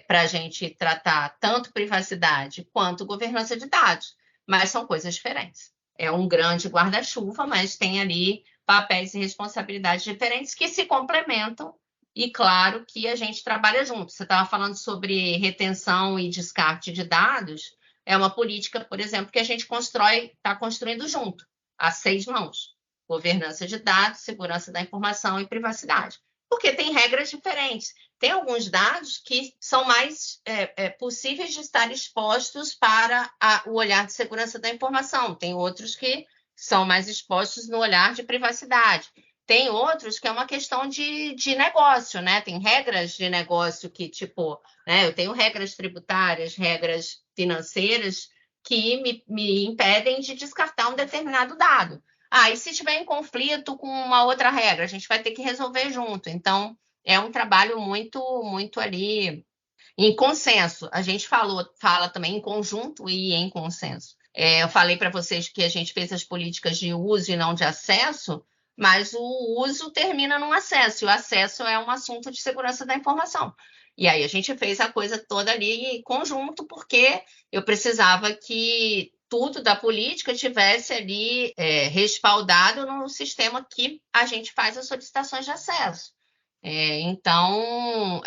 para a gente tratar tanto privacidade quanto governança de dados, mas são coisas diferentes. É um grande guarda-chuva, mas tem ali papéis e responsabilidades diferentes que se complementam e, claro, que a gente trabalha junto. Você estava falando sobre retenção e descarte de dados, é uma política, por exemplo, que a gente está construindo junto, a 6 mãos. Governança de dados, segurança da informação e privacidade. Porque tem regras diferentes. Tem alguns dados que são mais possíveis de estar expostos para o olhar de segurança da informação. Tem outros que são mais expostos no olhar de privacidade. Tem outros que é uma questão de negócio, né? Tem regras de negócio que, tipo, né, eu tenho regras tributárias, regras financeiras que me impedem de descartar um determinado dado. E se estiver em conflito com uma outra regra, a gente vai ter que resolver junto. Então, é um trabalho muito, muito ali em consenso. A gente fala também em conjunto e em consenso. Eu falei para vocês que a gente fez as políticas de uso e não de acesso, mas o uso termina no acesso, e o acesso é um assunto de segurança da informação. E aí a gente fez a coisa toda ali em conjunto, porque eu precisava que tudo da política tivesse ali respaldado no sistema que a gente faz as solicitações de acesso. Então,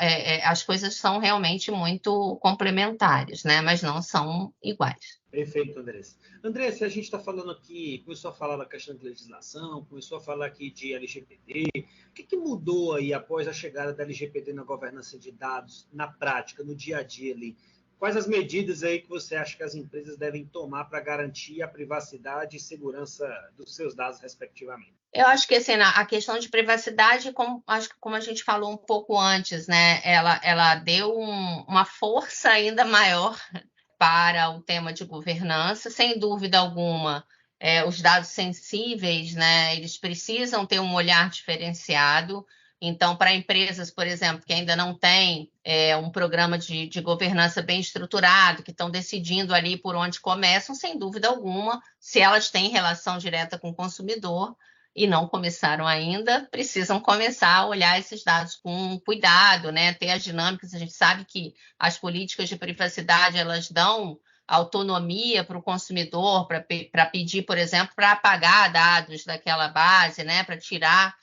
as coisas são realmente muito complementares, né? Mas não são iguais. Perfeito, Andressa. Andressa, a gente está falando aqui, começou a falar da questão de legislação, começou a falar aqui de LGPD. O que mudou aí após a chegada da LGPD na governança de dados, na prática, no dia a dia ali? Quais as medidas aí que você acha que as empresas devem tomar para garantir a privacidade e segurança dos seus dados, respectivamente? Eu acho que assim, a questão de privacidade, como a gente falou um pouco antes, né, ela deu uma força ainda maior para o tema de governança, sem dúvida alguma. Os dados sensíveis, né, eles precisam ter um olhar diferenciado. Então, para empresas, por exemplo, que ainda não têm um programa de governança bem estruturado, que estão decidindo ali por onde começam, sem dúvida alguma, se elas têm relação direta com o consumidor e não começaram ainda, precisam começar a olhar esses dados com cuidado, né? Ter as dinâmicas. A gente sabe que as políticas de privacidade, elas dão autonomia para o consumidor, para pedir, por exemplo, para apagar dados daquela base, né? Para tirar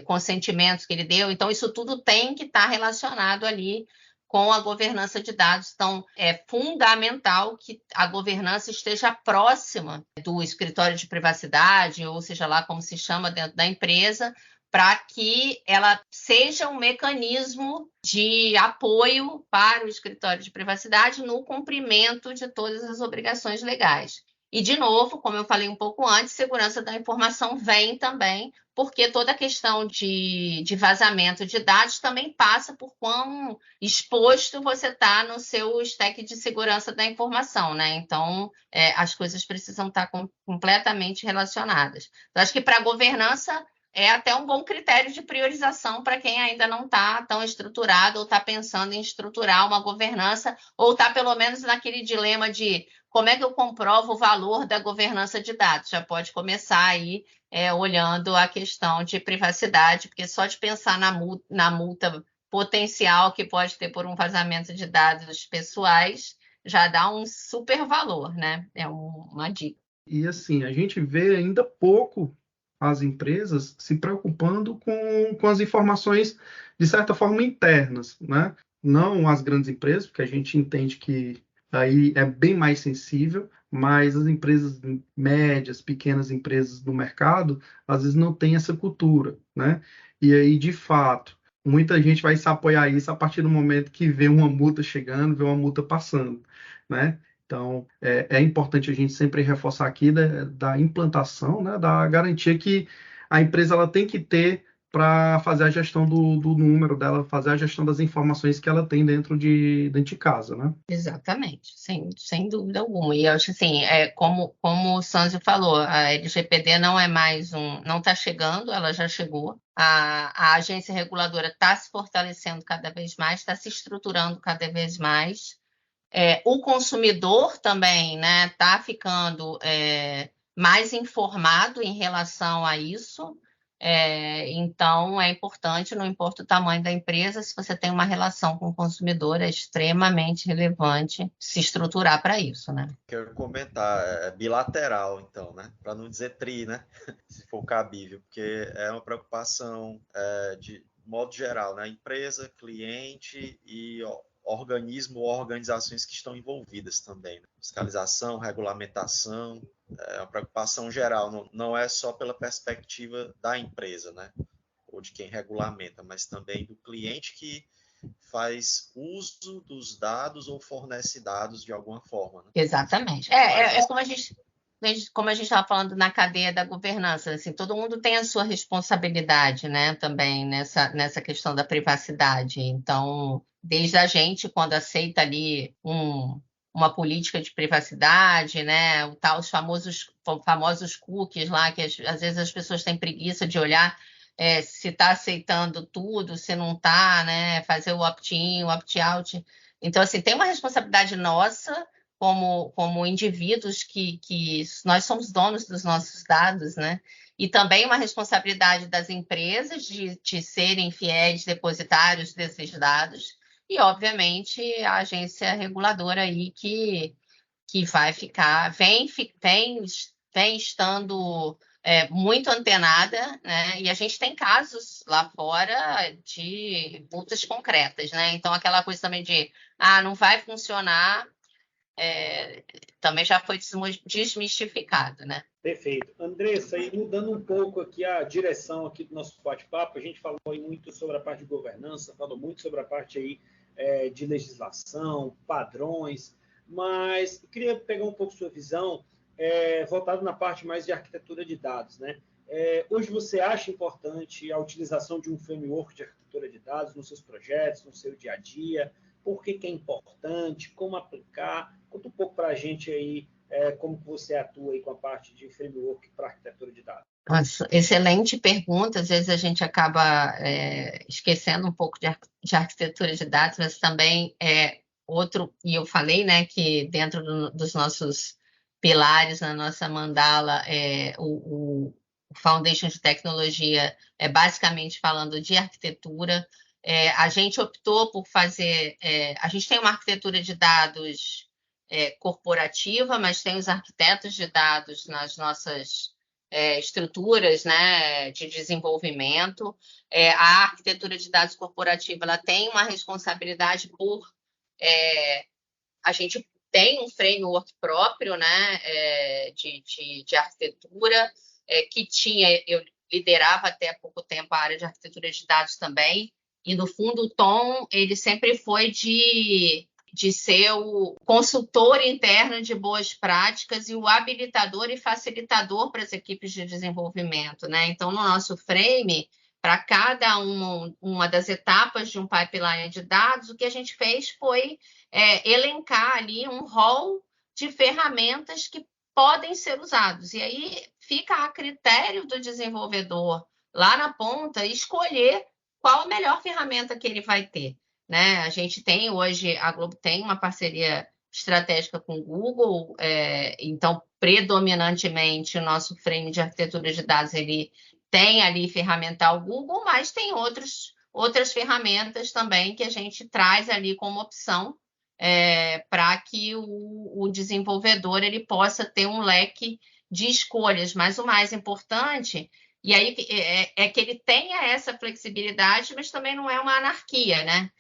consentimentos que ele deu. Então, isso tudo tem que estar relacionado ali com a governança de dados. Então, é fundamental que a governança esteja próxima do escritório de privacidade, ou seja lá como se chama dentro da empresa, para que ela seja um mecanismo de apoio para o escritório de privacidade no cumprimento de todas as obrigações legais. E, de novo, como eu falei um pouco antes, segurança da informação vem também, porque toda a questão de vazamento de dados também passa por quão exposto você está no seu stack de segurança da informação, né? Então, as coisas precisam estar completamente relacionadas. Então, acho que para a governança é até um bom critério de priorização para quem ainda não está tão estruturado ou está pensando em estruturar uma governança, ou está pelo menos naquele dilema de como é que eu comprovo o valor da governança de dados. Já pode começar aí olhando a questão de privacidade, porque só de pensar na multa potencial que pode ter por um vazamento de dados pessoais já dá um super valor, né? É uma dica. E assim, a gente vê ainda pouco as empresas se preocupando com as informações, de certa forma, internas, né? Não as grandes empresas, porque a gente entende que aí é bem mais sensível, mas as empresas médias, pequenas empresas do mercado, às vezes não têm essa cultura, né? E aí, de fato, muita gente vai se apoiar isso a partir do momento que vê uma multa chegando, vê uma multa passando, né? Então, é importante a gente sempre reforçar aqui da implantação, né, da garantia que a empresa ela tem que ter para fazer a gestão do número dela, fazer a gestão das informações que ela tem dentro de casa, né? Exatamente, sem dúvida alguma. E eu acho assim, como o Sanzio falou, a LGPD não é mais não está chegando, ela já chegou. A agência reguladora está se fortalecendo cada vez mais, está se estruturando cada vez mais. O consumidor também, né, está ficando mais informado em relação a isso. Então, é importante, não importa o tamanho da empresa, se você tem uma relação com o consumidor, é extremamente relevante se estruturar para isso, né? Quero comentar, é bilateral, então, né? Para não dizer tri, né? Se for cabível, porque é uma preocupação de modo geral, né? Empresa, cliente e organismo ou organizações que estão envolvidas também, né? Fiscalização, regulamentação, é uma preocupação geral, não é só pela perspectiva da empresa, né? Ou de quem regulamenta, mas também do cliente que faz uso dos dados ou fornece dados de alguma forma, né? Exatamente. Como a gente estava falando na cadeia da governança, assim, todo mundo tem a sua responsabilidade, né, também nessa questão da privacidade. Então, desde a gente, quando aceita ali uma política de privacidade, né, os famosos cookies lá, que às vezes as pessoas têm preguiça de olhar se está aceitando tudo, se não está, né, fazer o opt-in, o opt-out. Então, assim, tem uma responsabilidade nossa como indivíduos que nós somos donos dos nossos dados, né? E também uma responsabilidade das empresas de serem fiéis depositários desses dados e, obviamente, a agência reguladora aí que vai ficar, vem estando muito antenada, né? E a gente tem casos lá fora de multas concretas, né? Então, aquela coisa também de não vai funcionar, também já foi desmistificado, né? Perfeito. Andressa, e mudando um pouco aqui a direção aqui do nosso bate-papo, a gente falou aí muito sobre a parte de governança, falou muito sobre a parte aí de legislação, padrões, mas eu queria pegar um pouco sua visão voltado na parte mais de arquitetura de dados, né? Hoje você acha importante a utilização de um framework de arquitetura de dados nos seus projetos, no seu dia a dia? Por que é importante? Como aplicar? Conta um pouco para a gente aí como que você atua aí com a parte de framework para arquitetura de dados. Nossa, excelente pergunta. Às vezes a gente acaba esquecendo um pouco de arquitetura de dados, mas também outro, e eu falei, né, que dentro dos nossos pilares, na nossa mandala, o Foundation de Tecnologia é basicamente falando de arquitetura. A gente optou por fazer... a gente tem uma arquitetura de dados corporativa, mas tem os arquitetos de dados nas nossas estruturas, né, de desenvolvimento. A arquitetura de dados corporativa ela tem uma responsabilidade por... a gente tem um framework próprio, né, de arquitetura, que eu liderava até há pouco tempo a área de arquitetura de dados também, e no fundo o Tom ele sempre foi de ser o consultor interno de boas práticas e o habilitador e facilitador para as equipes de desenvolvimento, né? Então, no nosso frame, para cada uma das etapas de um pipeline de dados, o que a gente fez foi elencar ali um rol de ferramentas que podem ser usados. E aí fica a critério do desenvolvedor, lá na ponta, escolher qual a melhor ferramenta que ele vai ter, né? A gente tem hoje, a Globo tem uma parceria estratégica com o Google, então, predominantemente, o nosso frame de arquitetura de dados, ele tem ali ferramental Google, mas tem outras ferramentas também que a gente traz ali como opção para que o desenvolvedor ele possa ter um leque de escolhas. Mas o mais importante, e aí é que ele tenha essa flexibilidade, mas também não é uma anarquia, né?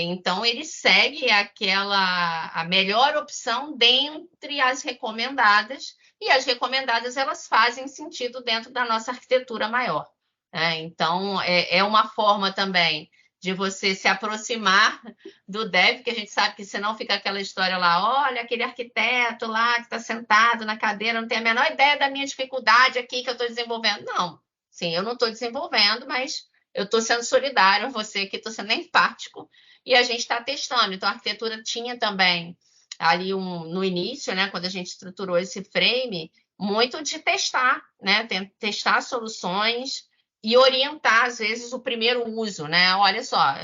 Então, ele segue a melhor opção dentre as recomendadas, e as recomendadas elas fazem sentido dentro da nossa arquitetura maior. Então, é uma forma também de você se aproximar do dev, que a gente sabe que senão fica aquela história lá, olha, aquele arquiteto lá que está sentado na cadeira, não tem a menor ideia da minha dificuldade aqui que eu estou desenvolvendo. Não, Sim, eu não estou desenvolvendo, mas eu estou sendo solidário a você aqui, estou sendo empático, e a gente está testando. Então, a arquitetura tinha também ali no início, né, quando a gente estruturou esse frame, muito de testar, né? Testar soluções e orientar, às vezes, o primeiro uso, né? Olha só,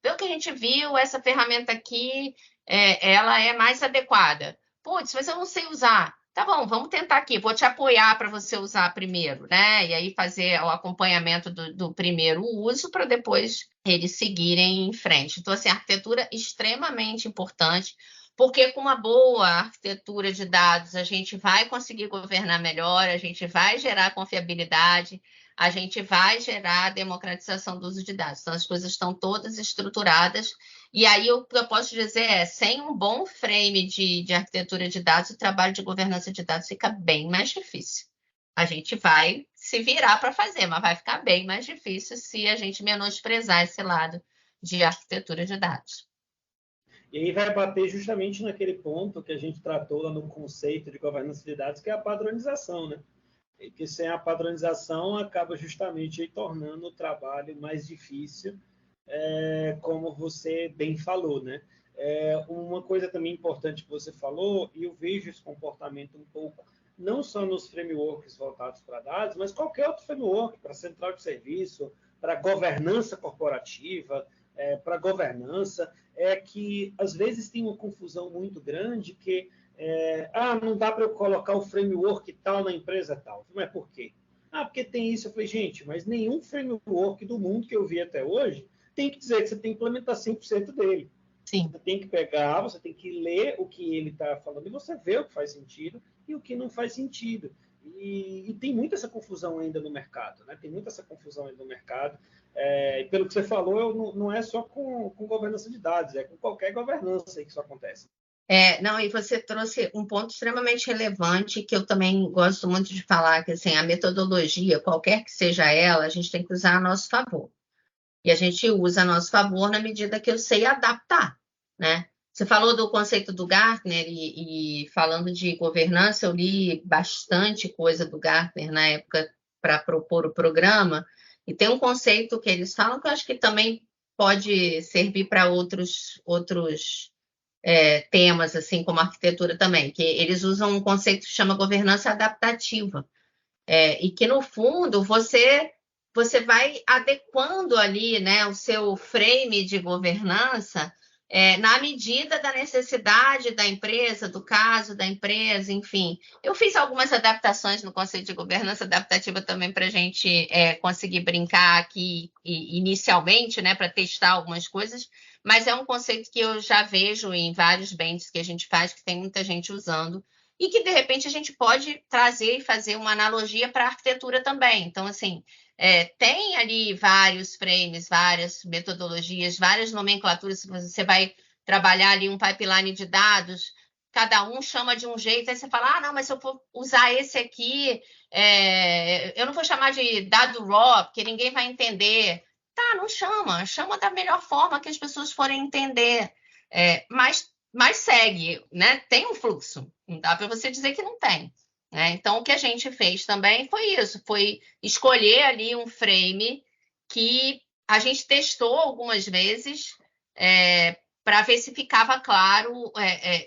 pelo que a gente viu, essa ferramenta aqui, ela é mais adequada. Putz, mas eu não sei usar. Tá bom, vamos tentar aqui. Vou te apoiar para você usar primeiro, né? E aí fazer o acompanhamento do primeiro uso para depois eles seguirem em frente. Então, assim, a arquitetura é extremamente importante, porque com uma boa arquitetura de dados a gente vai conseguir governar melhor, a gente vai gerar confiabilidade, a gente vai gerar democratização do uso de dados. Então, as coisas estão todas estruturadas. E aí, o que eu posso dizer é, sem um bom frame de arquitetura de dados, o trabalho de governança de dados fica bem mais difícil. A gente vai se virar para fazer, mas vai ficar bem mais difícil se a gente menosprezar esse lado de arquitetura de dados. E aí vai bater justamente naquele ponto que a gente tratou lá no conceito de governança de dados, que é a padronização, né? E que sem a padronização acaba justamente tornando o trabalho mais difícil, como você bem falou, né? Uma coisa também importante que você falou, e eu vejo esse comportamento um pouco, não só nos frameworks voltados para dados, mas qualquer outro framework, para central de serviço, para governança corporativa, para governança, é que às vezes tem uma confusão muito grande que não dá para eu colocar o framework tal na empresa tal. Mas por quê? Porque tem isso. Eu falei, gente, mas nenhum framework do mundo que eu vi até hoje tem que dizer que você tem que implementar 100% dele. Sim. Você tem que pegar, você tem que ler o que ele está falando e você vê o que faz sentido e o que não faz sentido. E tem muita essa confusão ainda no mercado, né? Tem muita essa confusão ainda no mercado. Pelo que você falou, não é só com governança de dados, é com qualquer governança que isso acontece. Não, e você trouxe um ponto extremamente relevante que eu também gosto muito de falar, que assim, a metodologia, qualquer que seja ela, a gente tem que usar a nosso favor. E a gente usa a nosso favor na medida que eu sei adaptar, né? Você falou do conceito do Gartner e falando de governança, eu li bastante coisa do Gartner na época para propor o programa, e tem um conceito que eles falam que eu acho que também pode servir para outros temas, assim como arquitetura também, que eles usam um conceito que chama governança adaptativa, e que, no fundo, você vai adequando ali, né, o seu frame de governança na medida da necessidade da empresa, do caso da empresa, enfim. Eu fiz algumas adaptações no conceito de governança adaptativa também para a gente conseguir brincar aqui inicialmente, né, para testar algumas coisas, mas é um conceito que eu já vejo em vários benches que a gente faz, que tem muita gente usando, e que, de repente, a gente pode trazer e fazer uma analogia para a arquitetura também. Então, assim, tem ali vários frames, várias metodologias, várias nomenclaturas. Você vai trabalhar ali um pipeline de dados, cada um chama de um jeito, aí você fala, não, mas se eu for usar esse aqui, eu não vou chamar de dado raw, porque ninguém vai entender. Tá, não chama da melhor forma que as pessoas forem entender. Mas segue, né? Tem um fluxo, não dá para você dizer que não tem. Né? Então, o que a gente fez também foi isso, foi escolher ali um frame que a gente testou algumas vezes para ver se ficava claro,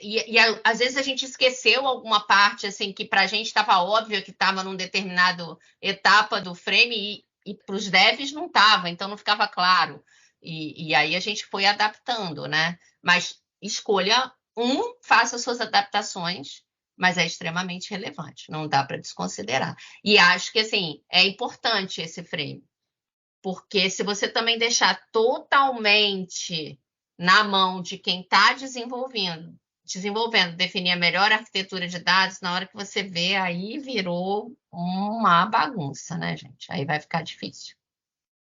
e às vezes a gente esqueceu alguma parte assim que para a gente estava óbvio que estava num determinado etapa do frame e para os devs não estava, então não ficava claro. E aí a gente foi adaptando, né? Mas escolha faça suas adaptações, mas é extremamente relevante, não dá para desconsiderar. E acho que assim, é importante esse frame, porque se você também deixar totalmente na mão de quem está desenvolvendo, definir a melhor arquitetura de dados, na hora que você vê, aí virou uma bagunça, né, gente? Aí vai ficar difícil.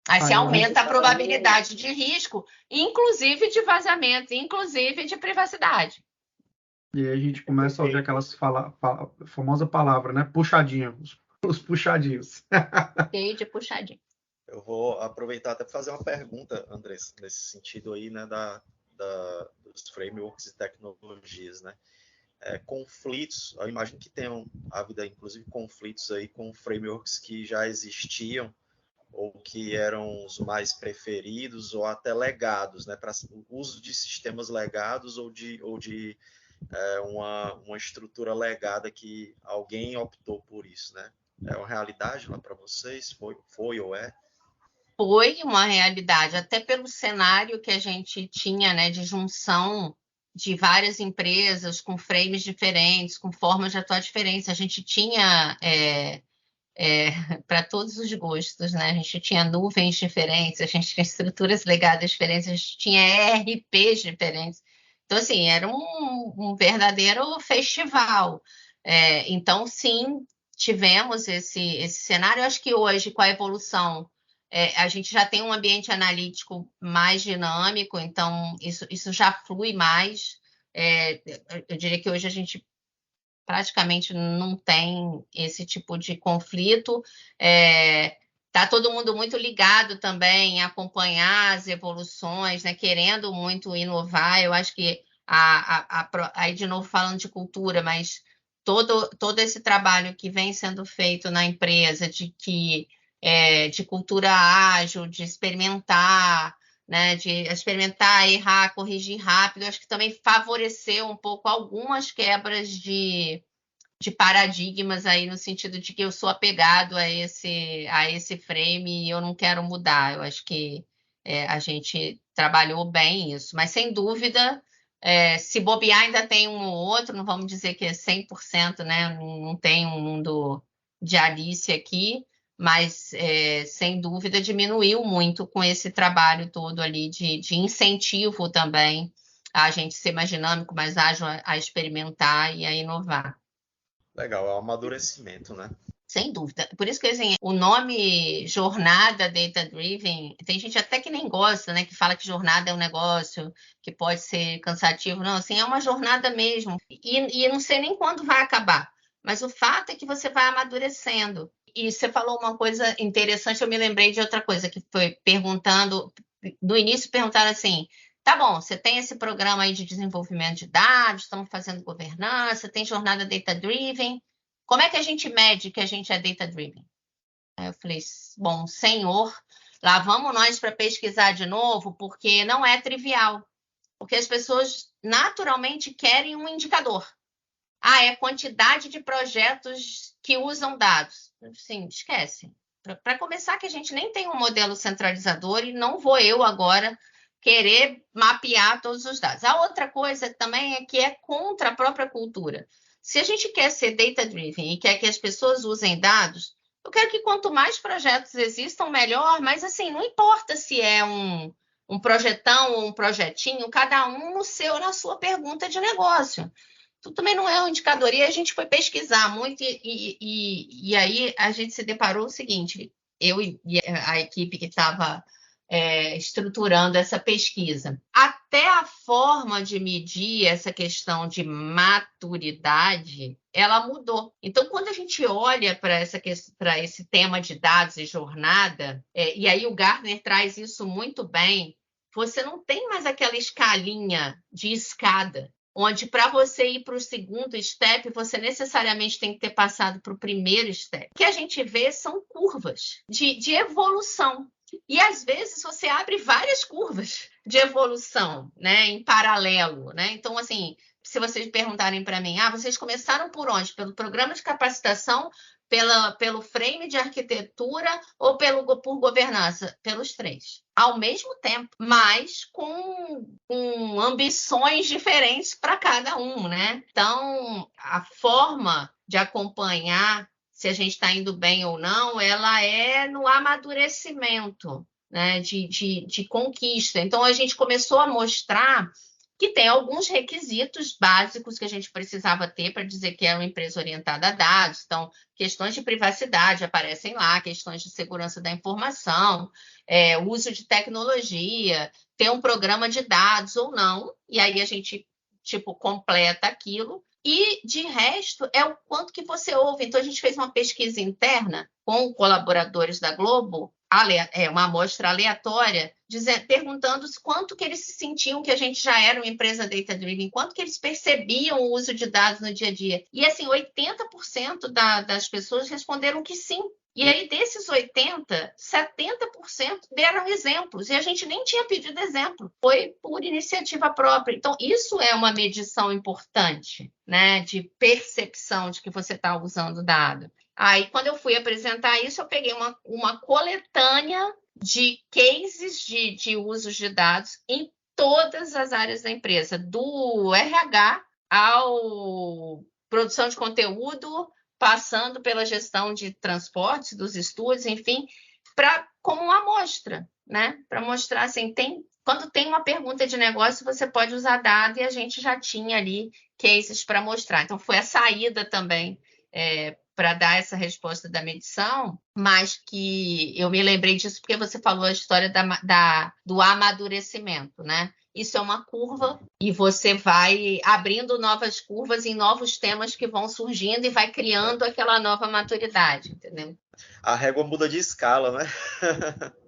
Aí você aumenta a probabilidade de risco, inclusive de vazamento, inclusive de privacidade. E aí a gente começa a ouvir aquelas famosa palavra, né? Puxadinho, os puxadinhos. Cheio de puxadinho. Eu vou aproveitar até para fazer uma pergunta, Andrés, nesse sentido aí, né, dos frameworks e tecnologias, né? Conflitos, eu imagino que tenham havido, inclusive, conflitos aí com frameworks que já existiam ou que eram os mais preferidos ou até legados, né, para o uso de sistemas legados ou de uma estrutura legada que alguém optou por isso, né? É uma realidade lá para vocês? Foi ou é? Foi uma realidade, até pelo cenário que a gente tinha, né, de junção de várias empresas com frames diferentes, com formas de atuar diferentes. A gente tinha para todos os gostos, né? A gente tinha nuvens diferentes, a gente tinha estruturas legadas diferentes, a gente tinha ERPs diferentes. Então, assim, era um verdadeiro festival. Então, sim, tivemos esse cenário. Eu acho que hoje, com a evolução, a gente já tem um ambiente analítico mais dinâmico, então isso já flui mais. Eu diria que hoje a gente praticamente não tem esse tipo de conflito. Está todo mundo muito ligado também a acompanhar as evoluções, né? Querendo muito inovar. Eu acho que, aí de novo falando de cultura, mas todo esse trabalho que vem sendo feito na empresa de cultura ágil, de experimentar, né, de experimentar, errar, corrigir rápido, acho que também favoreceu um pouco algumas quebras de paradigmas aí, no sentido de que eu sou apegado a esse frame e eu não quero mudar. Eu acho que a gente trabalhou bem isso, mas sem dúvida, se bobear ainda tem um ou outro, não vamos dizer que é 100%, né? Não tem um mundo de Alice aqui, mas sem dúvida diminuiu muito com esse trabalho todo ali de incentivo também a gente ser mais dinâmico, mais ágil a experimentar e a inovar. Legal, é o amadurecimento, né? Sem dúvida. Por isso que assim, o nome jornada data-driven, tem gente até que nem gosta, né? Que fala que jornada é um negócio que pode ser cansativo. Não, assim, é uma jornada mesmo. E não sei nem quando vai acabar. Mas o fato é que você vai amadurecendo. E você falou uma coisa interessante, eu me lembrei de outra coisa, que foi perguntando, no início perguntaram assim, tá bom, você tem esse programa aí de desenvolvimento de dados, estamos fazendo governança, tem jornada data-driven, como é que a gente mede que a gente é data-driven? Aí eu falei, bom, senhor, lá vamos nós para pesquisar de novo, porque não é trivial. Porque as pessoas naturalmente querem um indicador. É quantidade de projetos que usam dados. Sim, esquece. Para começar, que a gente nem tem um modelo centralizador e não vou eu agora querer mapear todos os dados. A outra coisa também é que é contra a própria cultura. Se a gente quer ser data-driven e quer que as pessoas usem dados, eu quero que quanto mais projetos existam, melhor, mas assim, não importa se é um projetão ou um projetinho, cada um na sua pergunta de negócio. Então, também não é um indicador. E a gente foi pesquisar muito e aí a gente se deparou o seguinte, eu e a equipe que estava estruturando essa pesquisa. Até a forma de medir essa questão de maturidade, ela mudou. Então, quando a gente olha para esse tema de dados e jornada, e aí o Gartner traz isso muito bem, você não tem mais aquela escalinha de escada, onde para você ir para o segundo step, você necessariamente tem que ter passado para o primeiro step. O que a gente vê são curvas de evolução. E, às vezes, você abre várias curvas de evolução, né, em paralelo, né? Então, assim, se vocês perguntarem para mim, vocês começaram por onde? Pelo programa de capacitação, pelo frame de arquitetura ou por governança? Pelos três, ao mesmo tempo, mas com ambições diferentes para cada um, né? Então, a forma de acompanhar se a gente está indo bem ou não, ela é no amadurecimento, né, de conquista. Então, a gente começou a mostrar que tem alguns requisitos básicos que a gente precisava ter para dizer que é uma empresa orientada a dados. Então, questões de privacidade aparecem lá, questões de segurança da informação, uso de tecnologia, ter um programa de dados ou não, e aí a gente, completa aquilo. E, de resto, é o quanto que você ouve. Então, a gente fez uma pesquisa interna com colaboradores da Globo, uma amostra aleatória, perguntando quanto que eles se sentiam que a gente já era uma empresa data-driven, quanto que eles percebiam o uso de dados no dia a dia. E, assim, 80% das pessoas responderam que sim. E aí, desses 80%, 90% deram exemplos, e a gente nem tinha pedido exemplo, foi por iniciativa própria. Então, isso é uma medição importante, né, de percepção de que você está usando dado. Aí, quando eu fui apresentar isso, eu peguei uma coletânea de cases de usos de dados em todas as áreas da empresa, do RH ao produção de conteúdo, passando pela gestão de transportes, dos estúdios, enfim, como uma amostra, né? Para mostrar assim, quando tem uma pergunta de negócio, você pode usar dado, e a gente já tinha ali cases para mostrar. Então, foi a saída também para dar essa resposta da medição, mas que eu me lembrei disso porque você falou a história do amadurecimento, né? Isso é uma curva e você vai abrindo novas curvas em novos temas que vão surgindo e vai criando aquela nova maturidade, entendeu? A régua muda de escala, né?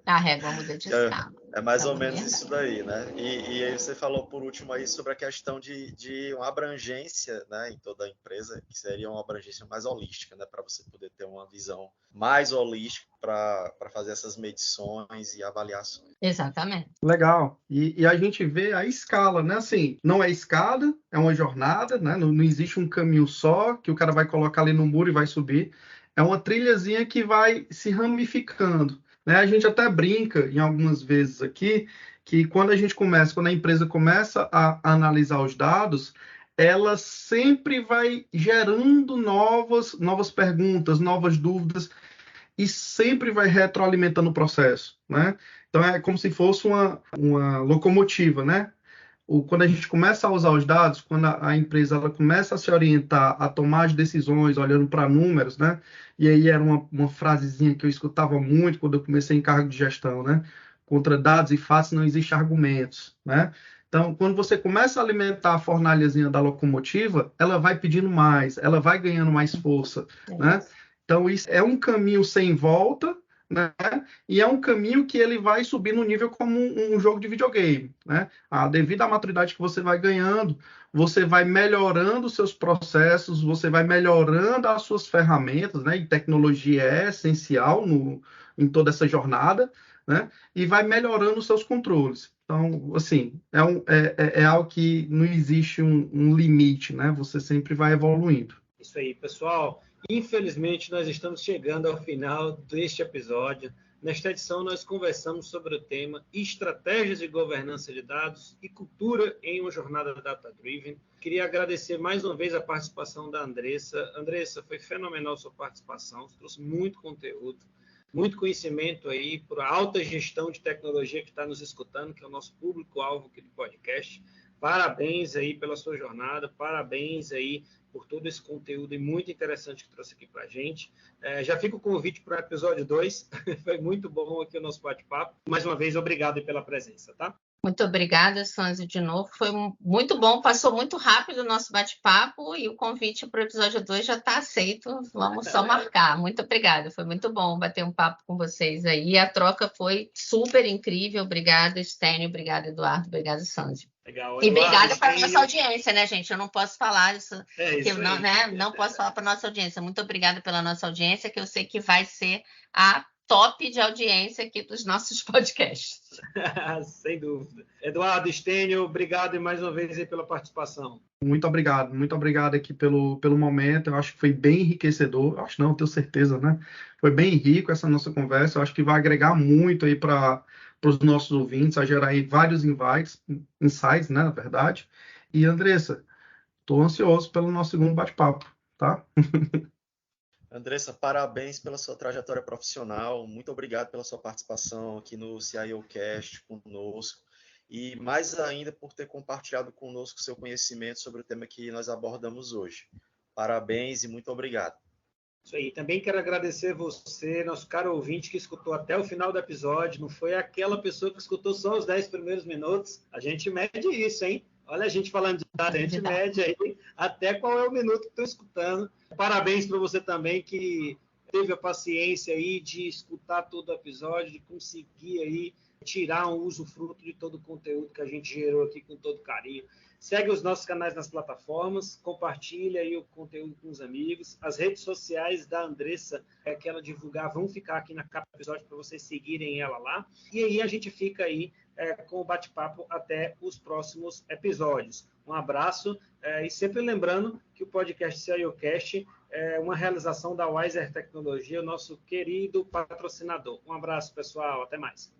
A régua muda de escala. É mais ou menos isso daí, né? E aí você falou por último aí sobre a questão de uma abrangência, né, em toda a empresa, que seria uma abrangência mais holística, né, para você poder ter uma visão mais holística para fazer essas medições e avaliações. Exatamente. Legal. E a gente vê a escala, né? Assim, não é escada, é uma jornada, né? Não existe um caminho só que o cara vai colocar ali no muro e vai subir. É uma trilhazinha que vai se ramificando, né? A gente até brinca em algumas vezes aqui que quando a empresa começa a analisar os dados, ela sempre vai gerando novas perguntas, novas dúvidas, e sempre vai retroalimentando o processo, né? Então é como se fosse uma locomotiva, né? Quando a gente começa a usar os dados, quando a empresa ela começa a se orientar, a tomar as decisões olhando para números, né? E aí era uma frasezinha que eu escutava muito quando eu comecei em cargo de gestão, né? Contra dados e fatos não existe argumentos, né? Então, quando você começa a alimentar a fornalhazinha da locomotiva, ela vai pedindo mais, ela vai ganhando mais força, né? Então, isso é um caminho sem volta, né? E é um caminho que ele vai subir no nível como um jogo de videogame, né? Devido à maturidade que você vai ganhando, você vai melhorando os seus processos, você vai melhorando as suas ferramentas, né? E tecnologia é essencial em toda essa jornada, né? E vai melhorando os seus controles. Então, assim, é algo que não existe um limite, né? Você sempre vai evoluindo. Isso aí, pessoal. Infelizmente, nós estamos chegando ao final deste episódio. Nesta edição, nós conversamos sobre o tema Estratégias de Governança de Dados e Cultura em uma Jornada Data-Driven. Queria agradecer mais uma vez a participação da Andressa. Andressa, foi fenomenal sua participação, você trouxe muito conteúdo, muito conhecimento aí para a alta gestão de tecnologia que está nos escutando, que é o nosso público-alvo aqui do podcast. Parabéns aí pela sua jornada, parabéns aí por todo esse conteúdo muito interessante que trouxe aqui para a gente. Já fica o convite para o episódio 2. Foi muito bom aqui o nosso bate-papo. Mais uma vez, obrigado pela presença, tá? Muito obrigada, Sanzi, de novo. Foi muito bom, passou muito rápido o nosso bate-papo e o convite para o episódio 2 já está aceito. Vamos só marcar. Muito obrigada, foi muito bom bater um papo com vocês aí. A troca foi super incrível. Obrigada, Stênio. Obrigada, Eduardo. Obrigada, Sanzi. Legal. E obrigada para a nossa audiência, né, gente? Eu não posso falar isso, isso não, né? Não posso falar para a nossa audiência. Muito obrigada pela nossa audiência, que eu sei que vai ser a top de audiência aqui dos nossos podcasts. Sem dúvida. Eduardo, Stênio, obrigado mais uma vez aí pela participação. Muito obrigado aqui pelo momento. Eu acho que foi bem enriquecedor. Eu acho não, tenho certeza, né? Foi bem rico essa nossa conversa. Eu acho que vai agregar muito aí para os nossos ouvintes, a gerar aí vários insights, né, na verdade. E, Andressa, estou ansioso pelo nosso segundo bate-papo, tá? Andressa, parabéns pela sua trajetória profissional. Muito obrigado pela sua participação aqui no CIOcast conosco. E mais ainda por ter compartilhado conosco seu conhecimento sobre o tema que nós abordamos hoje. Parabéns e muito obrigado. Isso aí. Também quero agradecer você, nosso caro ouvinte, que escutou até o final do episódio. Não foi aquela pessoa que escutou só os 10 primeiros minutos. A gente mede isso, hein? Olha a gente falando de dados, a gente mede aí até qual é o minuto que estou escutando. Parabéns para você também que teve a paciência aí de escutar todo o episódio, de conseguir aí tirar um usufruto de todo o conteúdo que a gente gerou aqui com todo carinho. Segue os nossos canais nas plataformas, compartilha aí o conteúdo com os amigos. As redes sociais da Andressa, que ela divulgar, vão ficar aqui na capa do episódio para vocês seguirem ela lá. E aí a gente fica aí com o bate-papo até os próximos episódios. Um abraço e sempre lembrando que o podcast CIOcast é uma realização da Wiser Tecnologia, o nosso querido patrocinador. Um abraço, pessoal. Até mais.